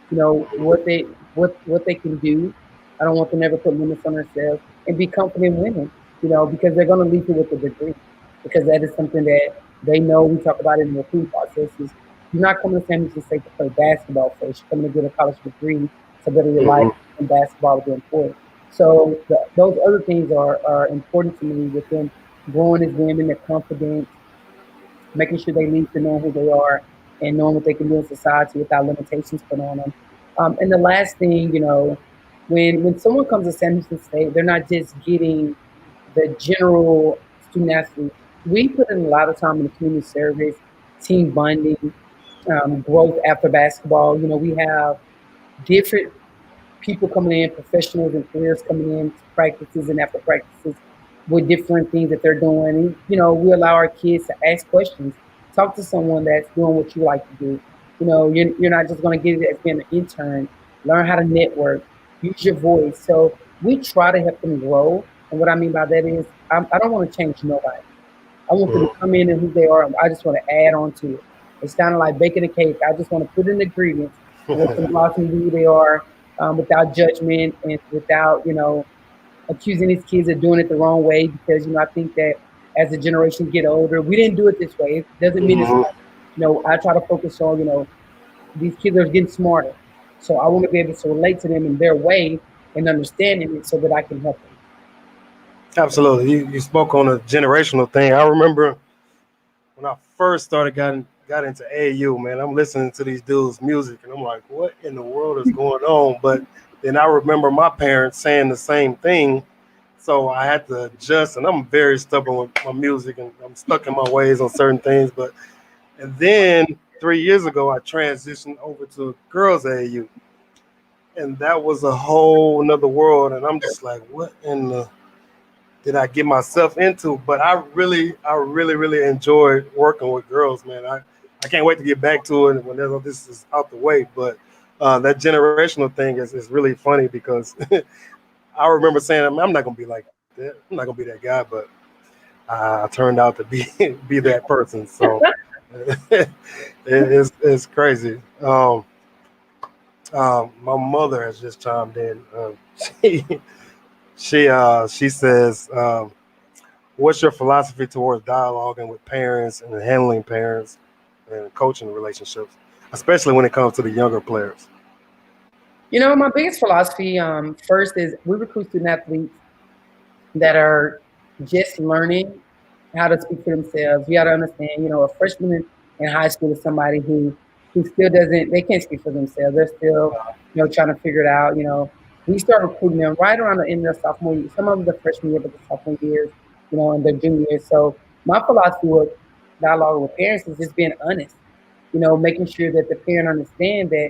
[SPEAKER 2] what they can do. I don't want them to ever put limits on themselves and be confident winning, because they're going to leave it with a degree, because that is something that they know. We talk about it in the recruiting processes. You're not coming to San Diego State to play basketball first. You're coming to get a college degree to better your life,
[SPEAKER 1] Hmm.
[SPEAKER 2] and basketball is important. So those other things are important to me with them growing as women, their confidence, making sure they lead to knowing who they are and knowing what they can do in society without limitations put on them. And the last thing, when someone comes to San Houston State, they're not just getting the general student athlete. We put in a lot of time in the community service, team bonding, growth after basketball. We have different people coming in, professionals and careers coming in to practices and after practices with different things that they're doing. And, we allow our kids to ask questions, talk to someone that's doing what you like to do. You're not just going to get it as being an intern. Learn how to network, use your voice. So we try to help them grow. And what I mean by that is, I don't want to change nobody. I want them to come in and who they are. I just want to add on to it. It's kind of like baking a cake. I just want to put in the ingredients and let them blossom who they are, without judgment and without, accusing these kids of doing it the wrong way. Because, I think that as the generations get older, we didn't do it this way. It doesn't mean it's
[SPEAKER 1] Hmm.
[SPEAKER 2] right. I try to focus on, these kids are getting smarter. So I want to be able to relate to them in their way and understanding it so that I can help them.
[SPEAKER 1] Absolutely. You spoke on a generational thing. I remember when I first started got into AAU, man. I'm listening to these dudes' music and I'm like, what in the world is going on? But then I remember my parents saying the same thing. So I had to adjust, and I'm very stubborn with my music, and I'm stuck in my ways on certain things. But and then 3 years ago, I transitioned over to girls AAU, and that was a whole another world. And I'm just like, what in the did I get myself into? But I really enjoyed working with girls, man. I can't wait to get back to it when all this is out the way. But that generational thing is really funny because I remember saying, I'm not gonna be like that. I'm not gonna be that guy, but I turned out to be be that person. So it's crazy. My mother has just chimed in. She she says. What's your philosophy towards dialoguing with parents and handling parents and coaching relationships, especially when it comes to the younger players?
[SPEAKER 2] My biggest philosophy, first, is we recruit student athletes that are just learning how to speak for themselves. You got to understand, a freshman in high school is somebody who still doesn't, they can't speak for themselves. They're still, trying to figure it out. We start recruiting them right around the end of their sophomore year. Some of them the freshman year, but the sophomore years, and their junior year. So my philosophy with dialogue with parents is just being honest. Making sure that the parent understand that,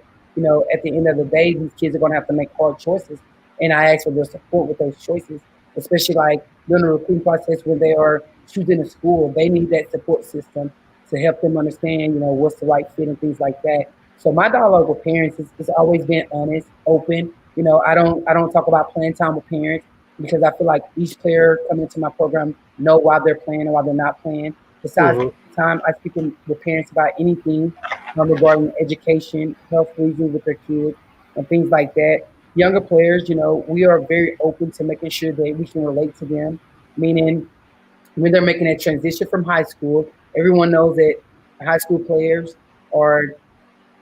[SPEAKER 2] at the end of the day, these kids are going to have to make hard choices. And I ask for their support with those choices, especially like during the recruiting process when they are choosing a school. They need that support system to help them understand, what's the right fit and things like that. So my dialogue with parents is always been honest, open. I don't talk about playing time with parents because I feel like each player coming into my program know why they're playing and why they're not playing. Besides
[SPEAKER 1] Hmm.
[SPEAKER 2] time, I speak with parents about anything regarding education, health reasons with their kids, and things like that. Younger players, we are very open to making sure that we can relate to them, meaning when they're making a transition from high school, everyone knows that high school players are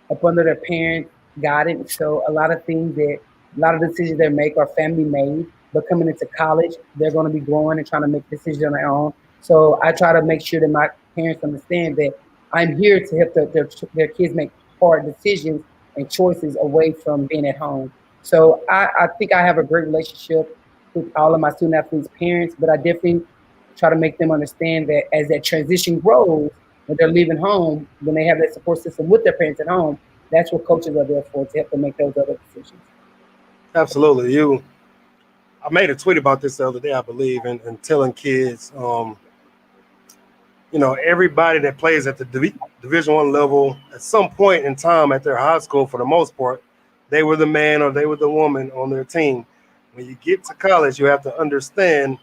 [SPEAKER 2] up under their parents guidance. So a lot of things that a lot of decisions they make are family made. But coming into college, they're going to be growing and trying to make decisions on their own. So I try to make sure that my parents understand that I'm here to help their kids make hard decisions and choices away from being at home. So I think I have a great relationship with all of my student athletes' parents, but I definitely try to make them understand that as that transition grows, when they're leaving home, when they have that support system with their parents at home, that's what coaches are there for, to help them make those other decisions.
[SPEAKER 1] Absolutely. I made a tweet about this the other day, I believe, and telling kids, everybody that plays at the Division One level, at some point in time at their high school, for the most part, they were the man or they were the woman on their team. When you get to college, you have to understand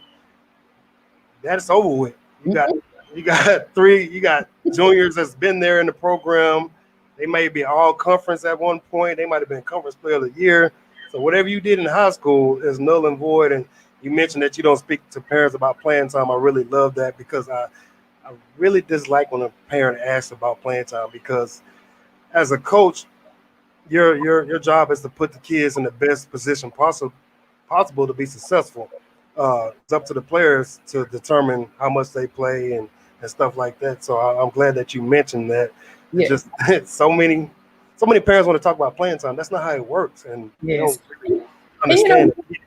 [SPEAKER 1] that it's over with. You got
[SPEAKER 2] Mhm.
[SPEAKER 1] you got juniors that's been there in the program. They may be all conference at one point. They might have been conference player of the year. So whatever you did in high school is null and void. And you mentioned that you don't speak to parents about playing time. I really love that because I really dislike when a parent asks about playing time because as a coach, your job is to put the kids in the best position possible to be successful. It's up to the players to determine how much they play and stuff like that. So I'm glad that you mentioned that. It's
[SPEAKER 2] Yes,
[SPEAKER 1] just so many parents want to talk about playing time. That's not how it works, and they
[SPEAKER 2] yes.
[SPEAKER 1] don't really
[SPEAKER 2] And
[SPEAKER 1] understand it.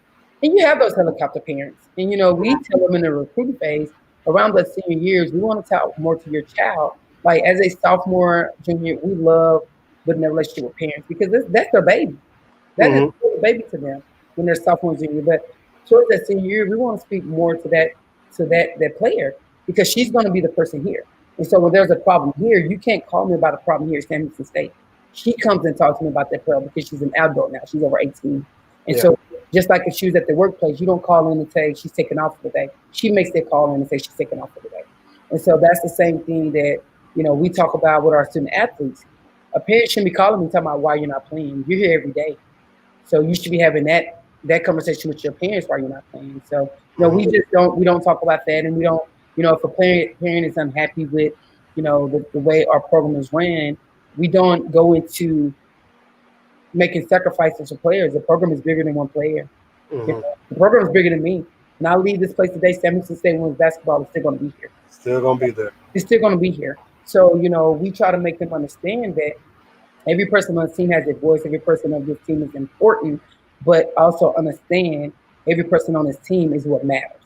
[SPEAKER 2] and you have those helicopter parents. And we tell them in the recruiting phase, around the senior years, we want to talk more to your child. Like as a sophomore, junior, we love building a relationship with parents because that's their baby. That is
[SPEAKER 1] Hmm.
[SPEAKER 2] still a baby to them when they're sophomore, junior. But towards that senior year, we want to speak more to that player because she's going to be the person here. And so when there's a problem here, you can't call me about a problem here at San Francisco State. She comes and talks to me about that problem because she's an adult now. She's over 18. And
[SPEAKER 1] Yeah.
[SPEAKER 2] so just like if she was at the workplace, you don't call in and say she's taking off for the day. She makes that call in and say she's taking off for the day. And so that's the same thing that, we talk about with our student athletes. A parent shouldn't be calling me talking about why you're not playing. You're here every day. So you should be having that conversation with your parents while you're not playing. So we
[SPEAKER 1] Hmm.
[SPEAKER 2] just don't talk about that, and we don't if a parent is unhappy with the way our program is ran, we don't go into making sacrifices for players. The program is bigger than one player.
[SPEAKER 1] Hmm.
[SPEAKER 2] The program is bigger than me. And I leave this place today. San Francisco State women's basketball is still going to be here.
[SPEAKER 1] Still gonna be there.
[SPEAKER 2] It's still going to be here. So we try to make them understand that every person on the team has a voice. Every person on this team is important, but also understand every person on this team is what matters.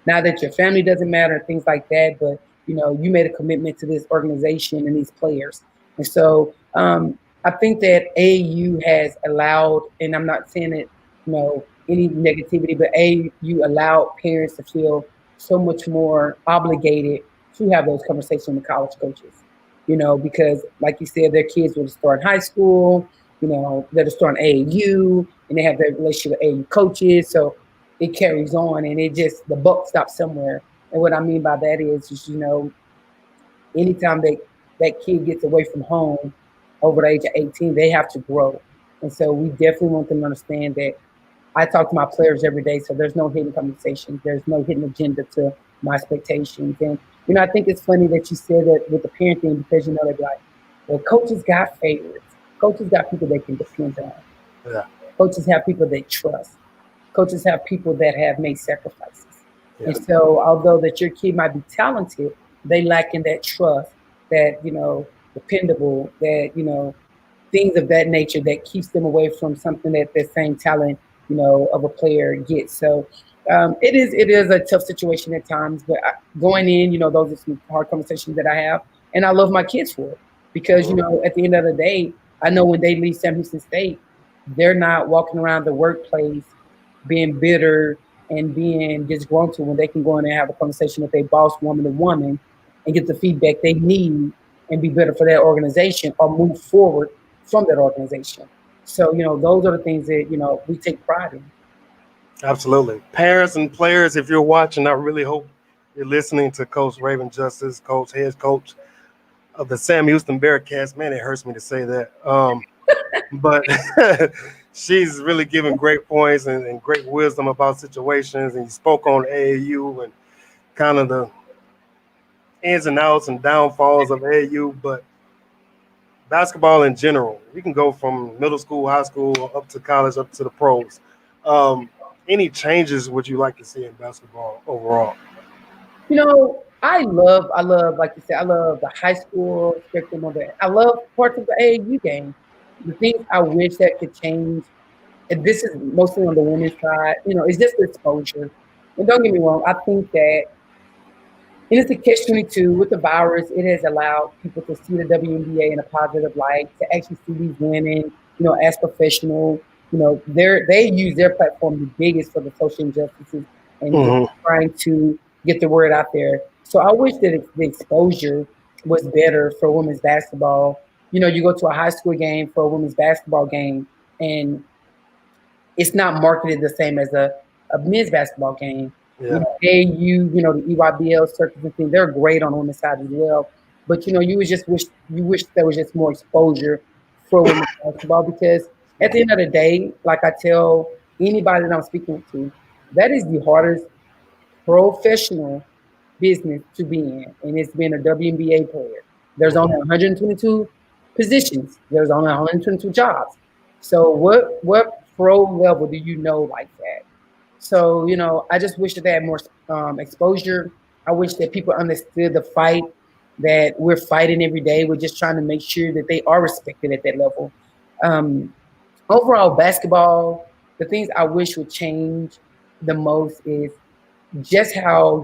[SPEAKER 2] Now that your family doesn't matter, things like that, but you made a commitment to this organization and these players. And so I think that AAU has allowed, and I'm not saying it, any negativity, but AAU allowed parents to feel so much more obligated to have those conversations with college coaches, because like you said, their kids will start high school, they're starting AAU, and they have their relationship with AAU coaches. So it carries on, and the buck stops somewhere. And what I mean by that is, just, anytime that kid gets away from home over the age of 18, they have to grow. And so we definitely want them to understand that I talk to my players every day, so there's no hidden conversations. There's no hidden agenda to my expectations. And, I think it's funny that you said that with the parent thing because, they're like, well, coaches got favorites. Coaches got people they can depend on.
[SPEAKER 1] Yeah.
[SPEAKER 2] Coaches have people they trust. Coaches have people that have made sacrifices.
[SPEAKER 1] Yeah.
[SPEAKER 2] And so, although that your kid might be talented, they lack in that trust, that, dependable, that, things of that nature that keeps them away from something that the same talent, of a player gets. So it is a tough situation at times, but going in, those are some hard conversations that I have, and I love my kids for it because
[SPEAKER 1] Mhm.
[SPEAKER 2] at the end of the day, I know when they leave San Houston State, they're not walking around the workplace being bitter and being disgruntled when they can go in and have a conversation with a boss, woman to woman, and get the feedback they need and be better for that organization or move forward from that organization. So, those are the things that, we take pride in.
[SPEAKER 1] Absolutely. Parents and players, if you're watching, I really hope you're listening to Coach Raven Justice, head coach of the Sam Houston Bearcats. Man, it hurts me to say that. But she's really giving great points and great wisdom about situations. And you spoke on AAU and kind of the ins and outs and downfalls of AAU. But basketball in general. We can go from middle school, high school, up to college, up to the pros. Um, any changes would you like to see in basketball overall?
[SPEAKER 2] I love, like you said, I love the high school spectrum of it. I love parts of the AAU game. The things I wish that could change, and this is mostly on the women's side, it's just the exposure. And don't get me wrong, I think that and it's a catch-22 with the virus. It has allowed people to see the WNBA in a positive light, to actually see these women, as professional. They use their platform the biggest for the social injustices and just
[SPEAKER 1] Hmm.
[SPEAKER 2] trying to get the word out there. So I wish that the exposure was better for women's basketball. You go to a high school game for a women's basketball game, and it's not marketed the same as a men's basketball game.
[SPEAKER 1] Yeah.
[SPEAKER 2] The EYBL circuits and things, they're great on the women's side as well. But you wish there was just more exposure for women's basketball because at the end of the day, like I tell anybody that I'm speaking to, that is the hardest professional business to be in, and it's being a WNBA player. There's only
[SPEAKER 1] Hmm.
[SPEAKER 2] 122 positions. There's only 122 jobs. So what pro level do you know like that? So I just wish that they had more exposure. I wish that people understood the fight that we're fighting every day. We're just trying to make sure that they are respected at that level. Um, Overall, basketball, the things I wish would change the most is just how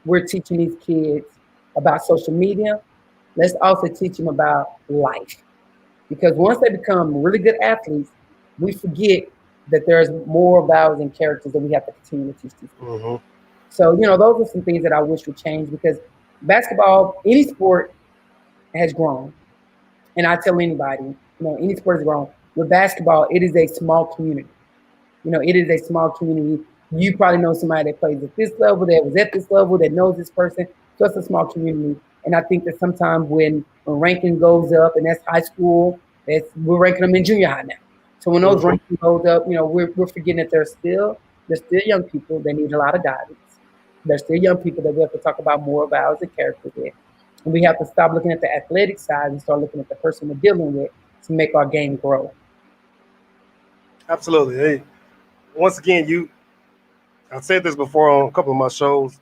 [SPEAKER 2] we're teaching these kids about social media. Let's also teach them about life. Because once they become really good athletes, we forget that there's more values and characters that we have to continue to teach these kids.
[SPEAKER 1] Hmm.
[SPEAKER 2] So, those are some things that I wish would change because basketball, any sport has grown. And I tell anybody, any sport has grown. With basketball, it is a small community. It is a small community. You probably know somebody that plays at this level, that was at this level, that knows this person. So it's a small community. And I think that sometimes when ranking goes up, and that's high school, we're ranking them in junior high now. So when those
[SPEAKER 1] Hmm.
[SPEAKER 2] rankings goes up, we're forgetting that they're still young people. They need a lot of guidance. They're still young people that we have to talk about more values and character with. And we have to stop looking at the athletic side and start looking at the person we're dealing with to make our game grow.
[SPEAKER 1] Absolutely. Hey, once again, I said this before on a couple of my shows.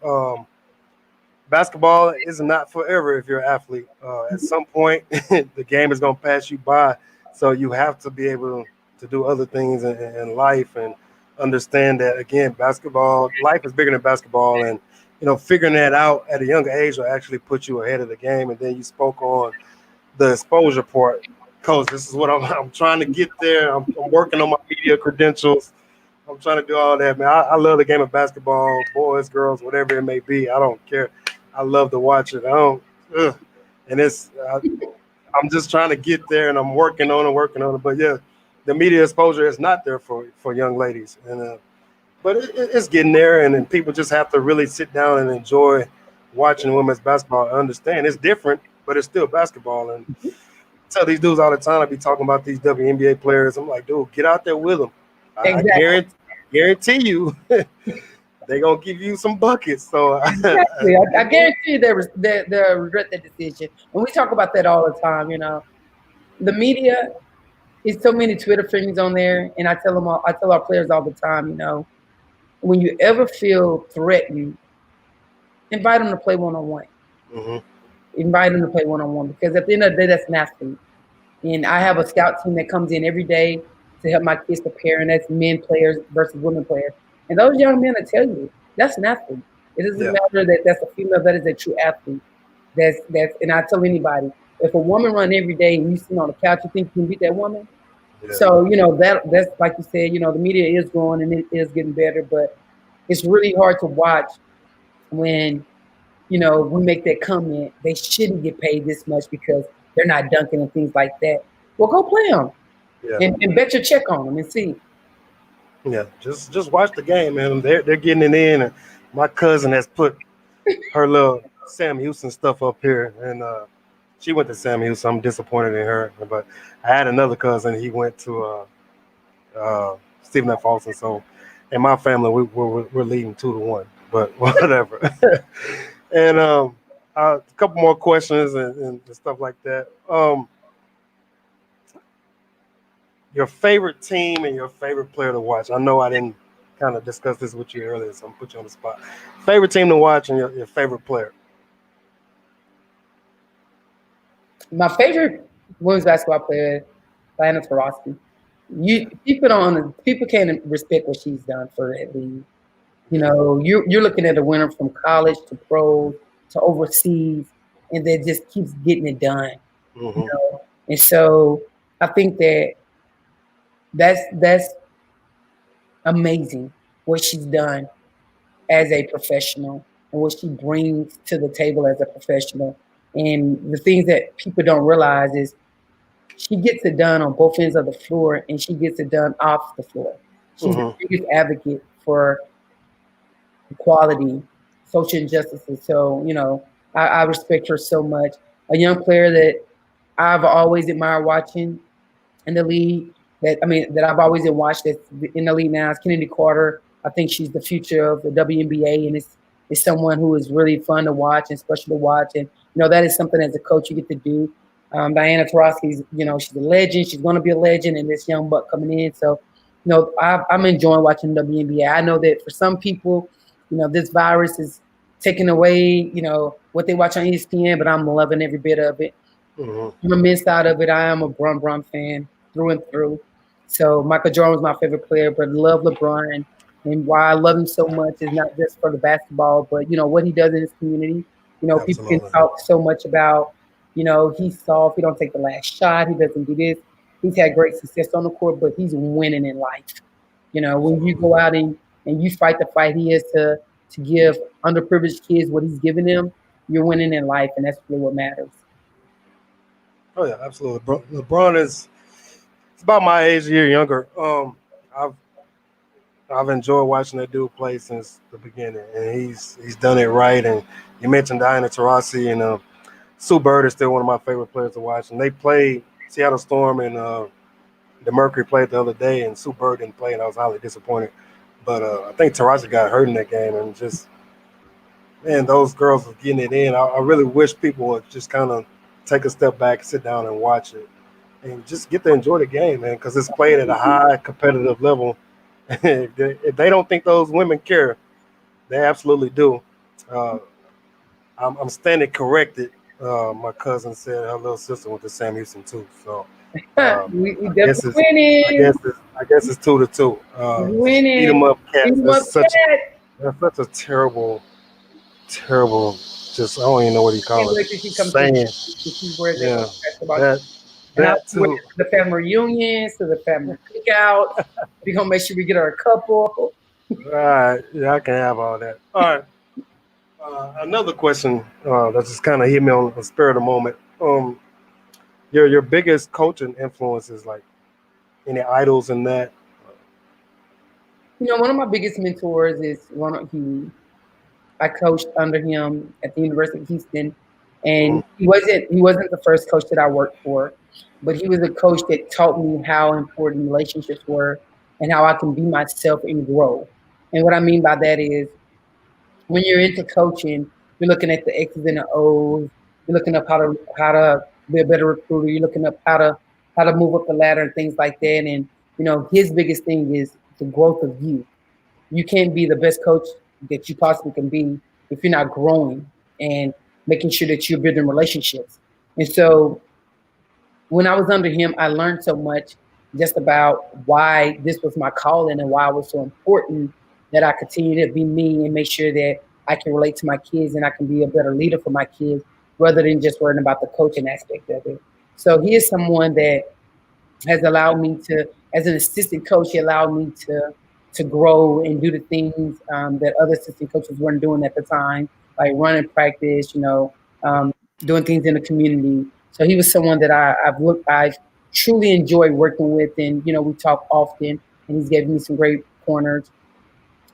[SPEAKER 1] Basketball is not forever if you're an athlete. At some point, the game is going to pass you by. So you have to be able to do other things in life and understand that, again, basketball, life is bigger than basketball. And, figuring that out at a younger age will actually put you ahead of the game. And then you spoke on the exposure part. Coach, this is what I'm trying to get there. I'm working on my media credentials. I'm trying to do all that, man. I love the game of basketball, boys, girls, whatever it may be. I don't care. I love to watch it. I don't, ugh. And I'm just trying to get there, and I'm working on it. But yeah, the media exposure is not there for young ladies, and but it's getting there, and then people just have to really sit down and enjoy watching women's basketball. And understand it's different, but it's still basketball. And I tell these dudes all the time. I be talking about these WNBA players. I'm like, dude, get out there with them. I
[SPEAKER 2] Exactly.
[SPEAKER 1] guarantee you, they gonna give you some buckets. So
[SPEAKER 2] Exactly. I guarantee you they regret that decision. And we talk about that all the time, The media is so many Twitter things on there, and I tell our players all the time, when you ever feel threatened, invite them to play one on one.
[SPEAKER 1] mhm,
[SPEAKER 2] Invite them to play one on one because at the end of the day, that's an athlete. And I have a scout team that comes in every day to help my kids prepare, and that's men players versus women players. And those young men will tell you that's an athlete. It doesn't
[SPEAKER 1] yeah,
[SPEAKER 2] matter that that's a female, that is a true athlete. And I tell anybody, if a woman run every day and you sit on the couch, you think you can beat that woman?
[SPEAKER 1] yeah,
[SPEAKER 2] So, that's like you said, the media is growing and it is getting better, but it's really hard to watch when we make that comment, they shouldn't get paid this much because they're not dunking and things like that. Well, go play them
[SPEAKER 1] yeah,
[SPEAKER 2] and bet your check on them and see.
[SPEAKER 1] yeah. Just watch the game, man. They're getting it in. And my cousin has put her little Sam Houston stuff up here, and she went to Sam Houston. I'm disappointed in her, but I had another cousin. He went to Stephen F. Austin. So, in my family, we're leading 2-1, but whatever. And A couple more questions and stuff like that. Your favorite team and your favorite player to watch. I know I didn't kind of discuss this with you earlier, so I'm gonna put you on the spot. Favorite team to watch and your favorite player.
[SPEAKER 2] My favorite women's basketball player, Diana Taurasi. People can't respect what she's done for that league. You know, you're looking at a winner from college to pro to overseas, and that just keeps getting it done. You
[SPEAKER 1] Mm-hmm.
[SPEAKER 2] know, and so I think that that's amazing what she's done as a professional and what she brings to the table as a professional. And the things that people don't realize is she gets it done on both ends of the floor and she gets it done off the floor. She's the
[SPEAKER 1] Mm-hmm.
[SPEAKER 2] biggest advocate for equality, social injustices. So, I respect her so much. A young player that I've always admired watching in the league, that I've always watched that's in the league now is Kennedy Carter. I think she's the future of the WNBA, and it's someone who is really fun to watch and special to watch. And that is something as a coach you get to do. Diana Taurasi's, she's a legend. She's going to be a legend, and this young buck coming in. So, I'm enjoying watching WNBA. I know that for some people, this virus is taking away, what they watch on ESPN, but I'm loving every bit of it.
[SPEAKER 1] Mm-hmm.
[SPEAKER 2] I'm a missed out of it. I am a Bron fan through and through. So Michael Jordan was my favorite player, but love LeBron. And why I love him so much is not just for the basketball, but what he does in his community. People can
[SPEAKER 1] Absolutely.
[SPEAKER 2] talk so much about, he's soft, he don't take the last shot, he doesn't do this. He's had great success on the court, but he's winning in life. When you
[SPEAKER 1] Absolutely.
[SPEAKER 2] go out and you fight the fight he is to give underprivileged kids what he's giving them, you're winning in life, and that's really what matters.
[SPEAKER 1] Oh yeah, absolutely. LeBron is it's about my age, a year younger. I've I've enjoyed watching that dude play since the beginning, and he's done it right. And you mentioned Diana Taurasi and Sue Bird is still one of my favorite players to watch. And they played Seattle Storm and the Mercury played the other day, and Sue Bird didn't play, and I was highly disappointed. But I think Taurasi got hurt in that game, and just man, those girls are getting it in. I really wish people would just kind of take a step back, sit down, and watch it, and just get to enjoy the game, man, because it's played at a high competitive level. If they don't think those women care, they absolutely do. Uh, I'm standing corrected. My cousin said her little sister went to Sam Houston too, so
[SPEAKER 2] We
[SPEAKER 1] I
[SPEAKER 2] definitely
[SPEAKER 1] guess it's I
[SPEAKER 2] winning.
[SPEAKER 1] guess it's I guess it's 2-2. Beat
[SPEAKER 2] Winning.
[SPEAKER 1] 'em up, cats.
[SPEAKER 2] Team up cat.
[SPEAKER 1] That's such a terrible, terrible. Just I don't even know what you
[SPEAKER 2] Can't
[SPEAKER 1] call it.
[SPEAKER 2] wait till she comes to
[SPEAKER 1] Saying,
[SPEAKER 2] she wears that
[SPEAKER 1] yeah,
[SPEAKER 2] basketball.
[SPEAKER 1] that
[SPEAKER 2] And I'm
[SPEAKER 1] that
[SPEAKER 2] waiting
[SPEAKER 1] too.
[SPEAKER 2] to the family reunions, to the family cookouts. We're gonna make sure we get her a couple.
[SPEAKER 1] All right, yeah, I can have all that. All right. Another question that just kind of hit me on the spur of the moment. Your biggest coaching influences, like any idols in that?
[SPEAKER 2] One of my biggest mentors is Ronald Hughes. I coached under him at the University of Houston, and
[SPEAKER 1] Mhm.
[SPEAKER 2] he wasn't the first coach that I worked for, but he was a coach that taught me how important relationships were and how I can be myself and grow. And what I mean by that is when you're into coaching, you're looking at the X's and the O's. You're looking up how to be a better recruiter. You're looking up how to move up the ladder and things like that. And his biggest thing is the growth of you. You can't be the best coach that you possibly can be if you're not growing and making sure that you're building relationships. And so when I was under him, I learned so much just about why this was my calling and why it was so important that I continue to be me and make sure that I can relate to my kids and I can be a better leader for my kids rather than just worrying about the coaching aspect of it. So he is someone that has allowed me to, as an assistant coach, he allowed me to grow and do the things that other assistant coaches weren't doing at the time, like running practice, doing things in the community. So he was someone that I've truly enjoyed working with, and we talk often, and he's given me some great pointers.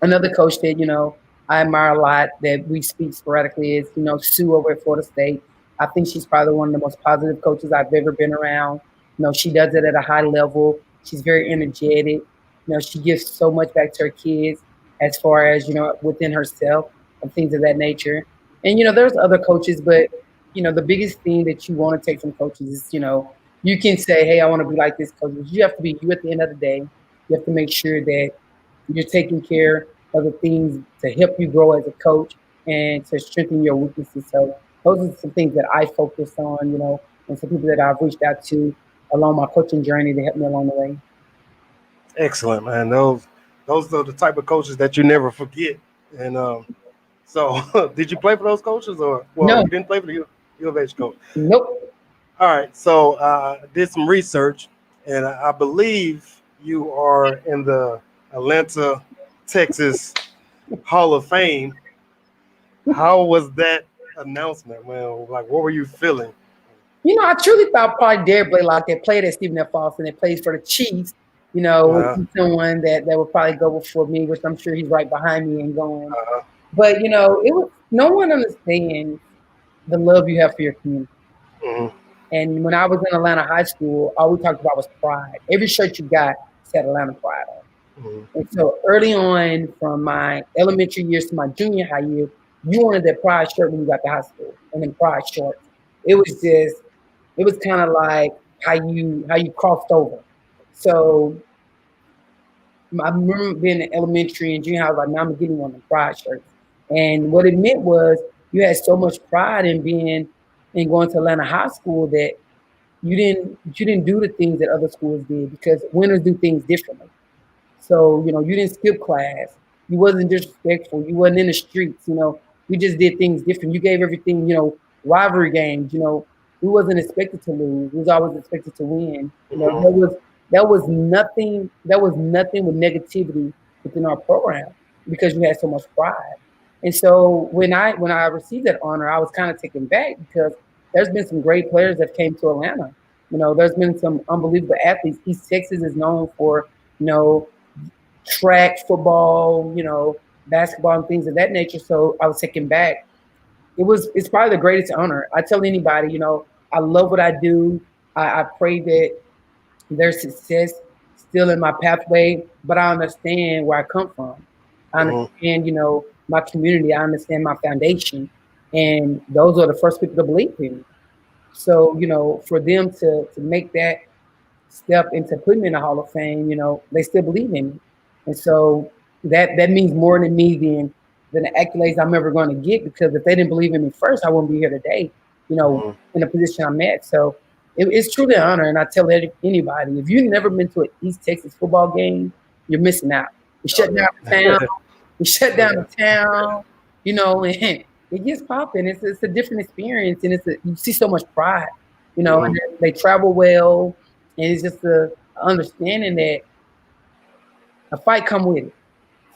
[SPEAKER 2] Another coach that I admire a lot that we speak sporadically is Sue over at Florida State. I think she's probably one of the most positive coaches I've ever been around. She does it at a high level. She's very energetic. She gives so much back to her kids as far as within herself and things of that nature. And there's other coaches, but the biggest thing that you want to take from coaches is, you can say, hey, I want to be like this coach. But you have to be you at the end of the day. You have to make sure that you're taking care of the things to help you grow as a coach and to strengthen your weaknesses. So those are some things that I focus on, and some people that I've reached out to along my coaching journey to help me along the way.
[SPEAKER 1] Excellent, man. Those are the type of coaches that you never forget. And so, did you play for those coaches, or
[SPEAKER 2] No,
[SPEAKER 1] you didn't play for the U of H coach?
[SPEAKER 2] nope.
[SPEAKER 1] All right. So, I did some research, and I believe you are in the Atlanta, Texas Hall of Fame. How was that announcement? Well, like, what were you feeling?
[SPEAKER 2] I truly thought probably Derek Blaylock that played at Stephen F. Austin that plays for the Chiefs, would
[SPEAKER 1] Uh,
[SPEAKER 2] be someone that would probably go before me, which I'm sure he's right behind me and going.
[SPEAKER 1] uh,
[SPEAKER 2] But it was no one understands the love you have for your community.
[SPEAKER 1] mhm,
[SPEAKER 2] And when I was in Atlanta high school, all we talked about was pride. Every shirt you got said Atlanta Pride on it.
[SPEAKER 1] mhm,
[SPEAKER 2] And so early on, from my elementary years to my junior high year, you wanted that pride shirt when you got to high school, and then pride shorts. It was kind of like how you crossed over. So I remember being in elementary and junior high, I was like, now I'm getting one of the pride shirts. And what it meant was you had so much pride in being and going to Atlanta high school that you didn't do the things that other schools did because winners do things differently. So, you didn't skip class. You wasn't disrespectful. You wasn't in the streets, You just did things different. You gave everything, rivalry games, we wasn't expected to lose. We was always expected to win.
[SPEAKER 1] mhm,
[SPEAKER 2] There was nothing with negativity within our program because you had so much pride. And so when I received that honor, I was kind of taken back because there's been some great players that came to Atlanta. There's been some unbelievable athletes. East Texas is known for, you know, track, football, basketball and things of that nature. So I was taken back. It's probably the greatest honor. I tell anybody, I love what I do. I pray that their success still in my pathway, but I understand where I come from. I
[SPEAKER 1] mhm,
[SPEAKER 2] understand, my community. I understand my foundation. And those are the first people to believe in me. So, for them to make that step into putting me in the Hall of Fame, they still believe in me. And so that means more to me than the accolades I'm ever going to get, because if they didn't believe in me first, I wouldn't be here today,
[SPEAKER 1] mhm.
[SPEAKER 2] in the position I'm at. So it's truly an honor. And I tell anybody, if you've never been to an East Texas football game, you're missing out. We
[SPEAKER 1] Oh
[SPEAKER 2] shut down the
[SPEAKER 1] yeah.
[SPEAKER 2] town. We shut down
[SPEAKER 1] Yeah.
[SPEAKER 2] the town, and it gets popping. It's a different experience, and you see so much pride, and
[SPEAKER 1] Mhm.
[SPEAKER 2] they travel well, and it's just a understanding that a fight come with it.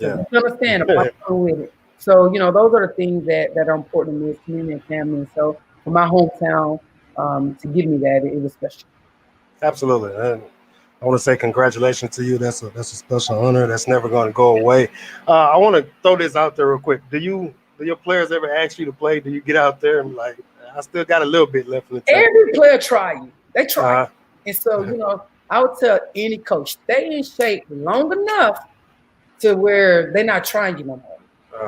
[SPEAKER 2] So
[SPEAKER 1] Yeah.
[SPEAKER 2] just understand a fight come with it. So those are the things that are important to me, is community and family. And so for my hometown, to give me that, it was special.
[SPEAKER 1] Absolutely. And I want to say congratulations to you. That's a special honor. That's never going to go away. I want to throw this out there real quick. Do your players ever ask you to play? Do you get out there and like, I still got a little bit left in the tank?
[SPEAKER 2] Every player try you. They try
[SPEAKER 1] Uh,
[SPEAKER 2] you. And so, I would tell any coach, stay in shape long enough to where they're not trying you no more.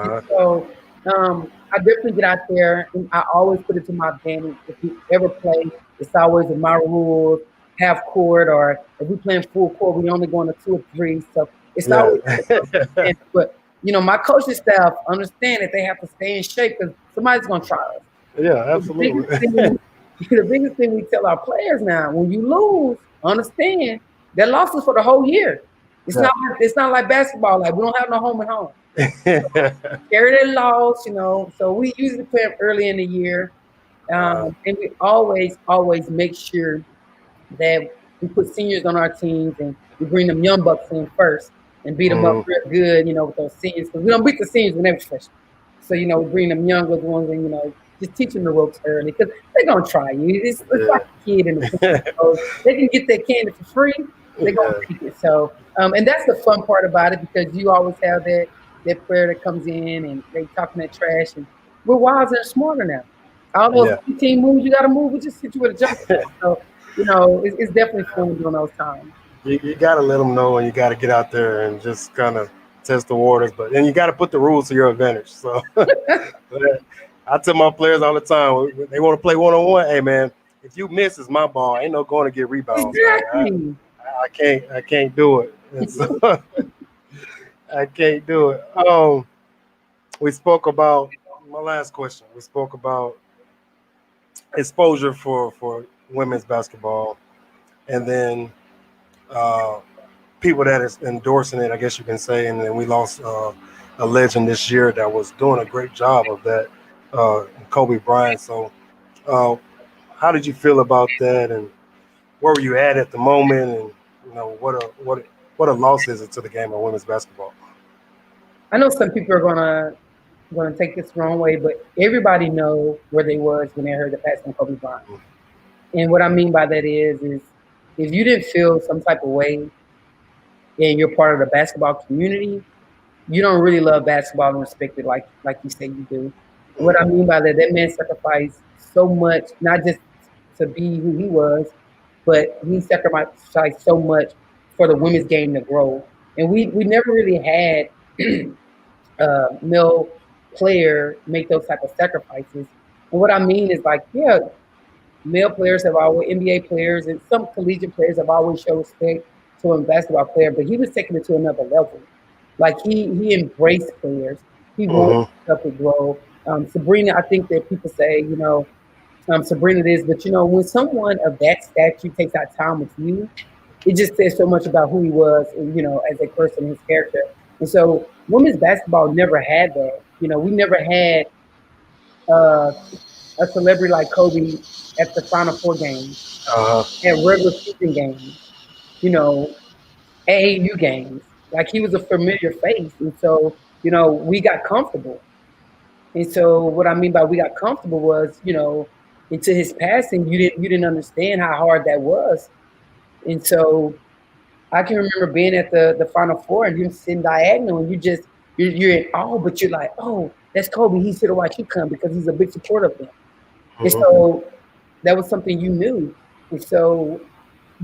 [SPEAKER 2] And
[SPEAKER 1] uh,
[SPEAKER 2] so I definitely get out there, and I always put it to my advantage. If we ever play, it's always in my rules, half court, or if we playing full court, we only going to 2 or 3. So it's
[SPEAKER 1] yeah.
[SPEAKER 2] always but my coaching staff understand that they have to stay in shape because somebody's going to try us.
[SPEAKER 1] Yeah,
[SPEAKER 2] The biggest
[SPEAKER 1] absolutely.
[SPEAKER 2] thing, the biggest thing we tell our players now, when you lose, understand that loss is for the whole year.
[SPEAKER 1] Yeah.
[SPEAKER 2] It's not like basketball. Like we don't have no home and home.
[SPEAKER 1] uh,
[SPEAKER 2] Carry that loss, So we usually play them early in the year, and we always make sure that we put seniors on our teams and we bring them young bucks in first and beat them up
[SPEAKER 1] mhm,
[SPEAKER 2] real good, with those seniors, because we don't beat the seniors when they're freshmen. So we bring them younger ones and just teach them the ropes early because they're gonna try you. It's
[SPEAKER 1] yeah.
[SPEAKER 2] like a kid in the candy store. They can get that candy for free. They're gonna
[SPEAKER 1] Yeah.
[SPEAKER 2] take it. So and that's the fun part about it, because you always have that player that comes in and they talking that trash, and we're wiser and smarter now. All those
[SPEAKER 1] Yeah.
[SPEAKER 2] 15 moves you got to move, we just hit you with a jump shot. So it's definitely fun during those times.
[SPEAKER 1] You got to let them know, and you got to get out there and just kind of test the waters. But then you got to put the rules to your advantage. So, but I tell my players all the time, they want to play one on one. Hey man, if you miss, it's my ball. Ain't no going to get rebounds, man.
[SPEAKER 2] Exactly.
[SPEAKER 1] I can't do it. And so I can't do it. We spoke about my last question. We spoke about exposure for women's basketball, and then uh, people that is endorsing it. I guess you can say. And then we lost a legend this year that was doing a great job of that, Kobe Bryant. So, uh, how did you feel about that, and where were you at the moment, and what a loss is it to the game of women's basketball?
[SPEAKER 2] I know some people are gonna take this the wrong way, but everybody know where they was when they heard the passing of Kobe Bryant. And what I mean by that is if you didn't feel some type of way and you're part of the basketball community, you don't really love basketball and respect it like you say you do. And what I
[SPEAKER 1] Mm-hmm.
[SPEAKER 2] mean by that, that man sacrificed so much, not just to be who he was, but he sacrificed so much for the women's game to grow. And we never really had male player make those type of sacrifices. And what I mean is like, yeah, male players have always NBA players and some collegiate players have always shown respect to a basketball player, but he was taking it to another level. Like he embraced players. He wanted
[SPEAKER 1] Mm-hmm.
[SPEAKER 2] stuff to grow. Sabrina, I think that people say, Sabrina this, but when someone of that stature takes out time with you, it just says so much about who he was, and, as a person, his character. And so, women's basketball never had that. We never had uh, a celebrity like Kobe at the Final Four games,
[SPEAKER 1] Uh,
[SPEAKER 2] at regular season games, you know, AAU games. Like he was a familiar face, and so we got comfortable. And so, what I mean by we got comfortable was, into his passing, you didn't understand how hard that was, and so I can remember being at the Final Four and you sitting diagonal and you're in awe, but you're like, oh, that's Kobe. He's here to watch you come because he's a big supporter of them. And
[SPEAKER 1] mm-hmm.
[SPEAKER 2] so that was something you knew. And so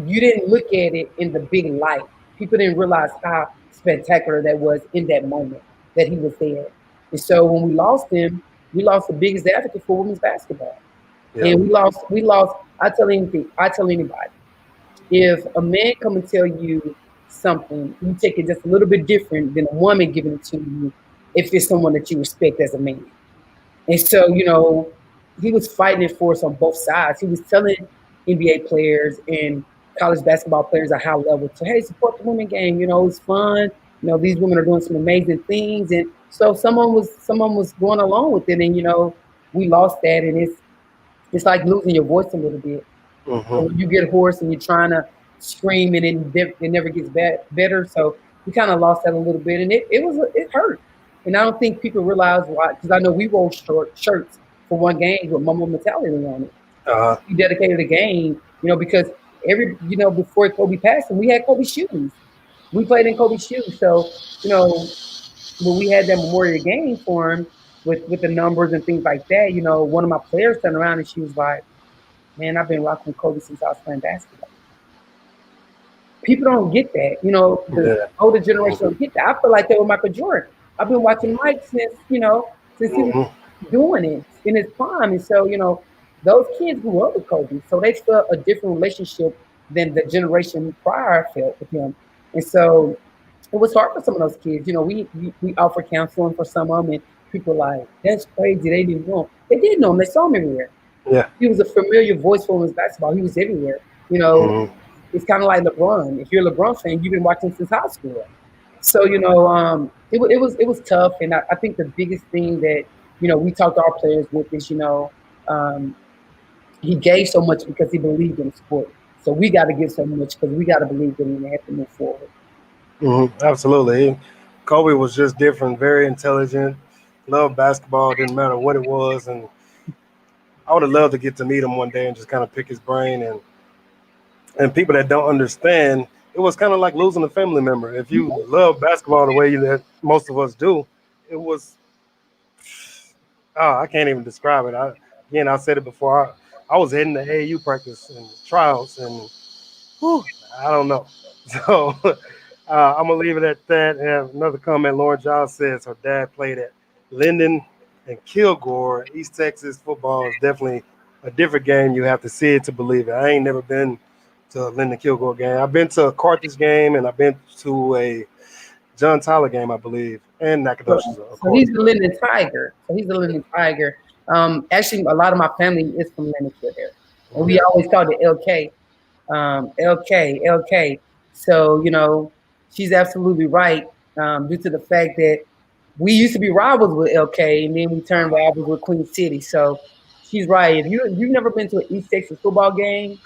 [SPEAKER 2] you didn't look at it in the big light. People didn't realize how spectacular that was in that moment that he was there. And so when we lost him, we lost the biggest advocate for women's basketball.
[SPEAKER 1] Yeah.
[SPEAKER 2] And we lost, I tell anybody, if a man come and tell you something, you take it just a little bit different than a woman giving it to you if it's someone that you respect as a man. And so, he was fighting it for us on both sides. He was telling NBA players and college basketball players at high level to, hey, support the women game. It's fun. These women are doing some amazing things. And so someone was going along with it. And, we lost that. And it's like losing your voice a little bit.
[SPEAKER 1] Mm-hmm.
[SPEAKER 2] So when you get hoarse and you're trying to scream and it never gets better. So we kind of lost that a little bit, and it hurt. And I don't think people realize why, because I know we wore short shirts for one game with Mama Mentality on it.
[SPEAKER 1] Uh,
[SPEAKER 2] We dedicated a game, because before Kobe passed, and we had Kobe shoes. We played in Kobe shoes. So when we had that memorial game for him with the numbers and things like that, one of my players turned around and she was like, man, I've been rocking with Kobe since I was playing basketball. People don't get that. The
[SPEAKER 1] yeah.
[SPEAKER 2] older generation
[SPEAKER 1] Mm-hmm.
[SPEAKER 2] don't get that. I feel like that with Michael Jordan. I've been watching Mike since he was
[SPEAKER 1] Mm-hmm.
[SPEAKER 2] doing it in his prime. And so, those kids grew up with Kobe. So they felt a different relationship than the generation prior felt with him. And so it was hard for some of those kids. We offer counseling for some of them, and people are like, that's crazy. They didn't know him. They did know him. They saw him everywhere.
[SPEAKER 1] Yeah.
[SPEAKER 2] He was a familiar voice for women's basketball. He was everywhere. You know,
[SPEAKER 1] Mm-hmm.
[SPEAKER 2] it's kind of like LeBron. If you're a LeBron fan, you've been watching since high school. So it was tough, and I think the biggest thing that we talked to our players with is um, he gave so much because he believed in the sport. So we got to give so much because we got to believe in it and have to move forward.
[SPEAKER 1] Mm-hmm. Absolutely. Kobe was just different, very intelligent, loved basketball, didn't matter what it was. And I would have loved to get to meet him one day and just kind of pick his brain. And people that don't understand, it was kind of like losing a family member. If you love basketball the way that most of us do, it was, I can't even describe it. I said it before. I was heading to AAU practice and trials, and whew, I don't know. So I'm gonna leave it at that. And another comment: Lauren Giles says her dad played at Linden and Kilgore, East Texas football is definitely a different game. You have to see it to believe it. I ain't never been to a Lyndon Kilgore game. I've been to a Carthage game, and I've been to a John Tyler game, I believe, and Nacogdoches, of
[SPEAKER 2] So
[SPEAKER 1] course.
[SPEAKER 2] he's the Linden Tiger. So he's the Linden Tiger. Actually, a lot of my family is from Lennoxville there, and we
[SPEAKER 1] Yeah.
[SPEAKER 2] always called it LK, LK, LK. So she's absolutely right. Due to the fact that we used to be rivals with LK, and then we turned rivals with Queen City. So she's right. If you've never been to an East Texas football game,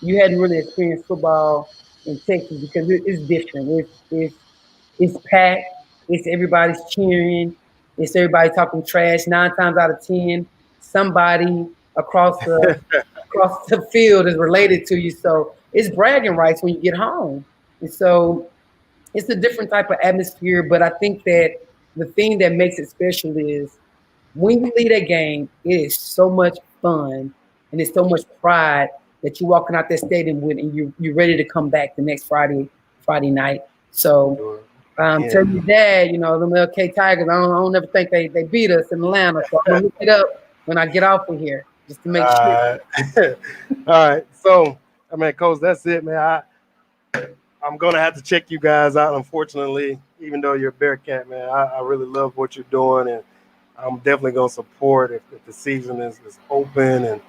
[SPEAKER 2] you hadn't really experienced football in Texas because it's different. It's packed. It's everybody's cheering. It's everybody talking trash. 9 times out of 10, somebody across the field is related to you. So it's bragging rights when you get home. And so it's a different type of atmosphere. But I think that the thing that makes it special is when you leave that game, it is so much fun and it's so much pride that you're walking out that stadium with, and you're ready to come back the next Friday night. So
[SPEAKER 1] Sure.
[SPEAKER 2] tell
[SPEAKER 1] Yeah.
[SPEAKER 2] your dad, them LK Tigers. I don't ever think they beat us in Atlanta. So I'm gonna look it up when I get off of here just to make sure.
[SPEAKER 1] All right. So, I mean, Coach, that's it, man. I'm gonna have to check you guys out. Unfortunately, even though you're a Bearcat, man, I really love what you're doing, and I'm definitely gonna support if the season is open, and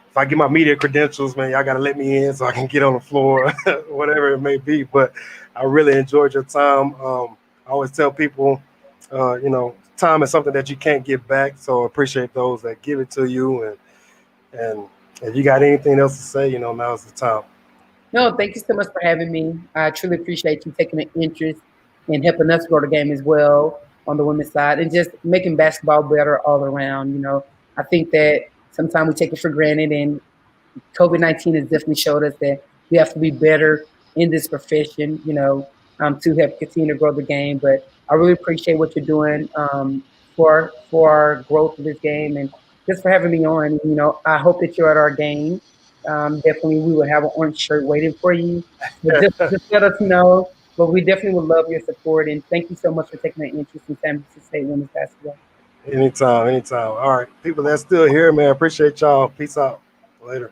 [SPEAKER 1] if I get my media credentials, man, y'all gotta let me in so I can get on the floor, whatever it may be. But I really enjoyed your time. I always tell people, time is something that you can't get back. So I appreciate those that give it to you, and if you got anything else to say, now's the time.
[SPEAKER 2] No, thank you so much for having me. I truly appreciate you taking an interest in helping us grow the game as well on the women's side and just making basketball better all around. I think that sometimes we take it for granted, and COVID-19 has definitely showed us that we have to be better in this profession, to help continue to grow the game. But I really appreciate what you're doing for our growth of this game and just for having me on. I hope that you're at our game. Definitely, we will have an orange shirt waiting for you. So just let us know. But we definitely would love your support. And thank you so much for taking an interest in San Francisco State women's basketball.
[SPEAKER 1] Anytime, anytime. All right, people that's still here, man, appreciate y'all. Peace out. Later.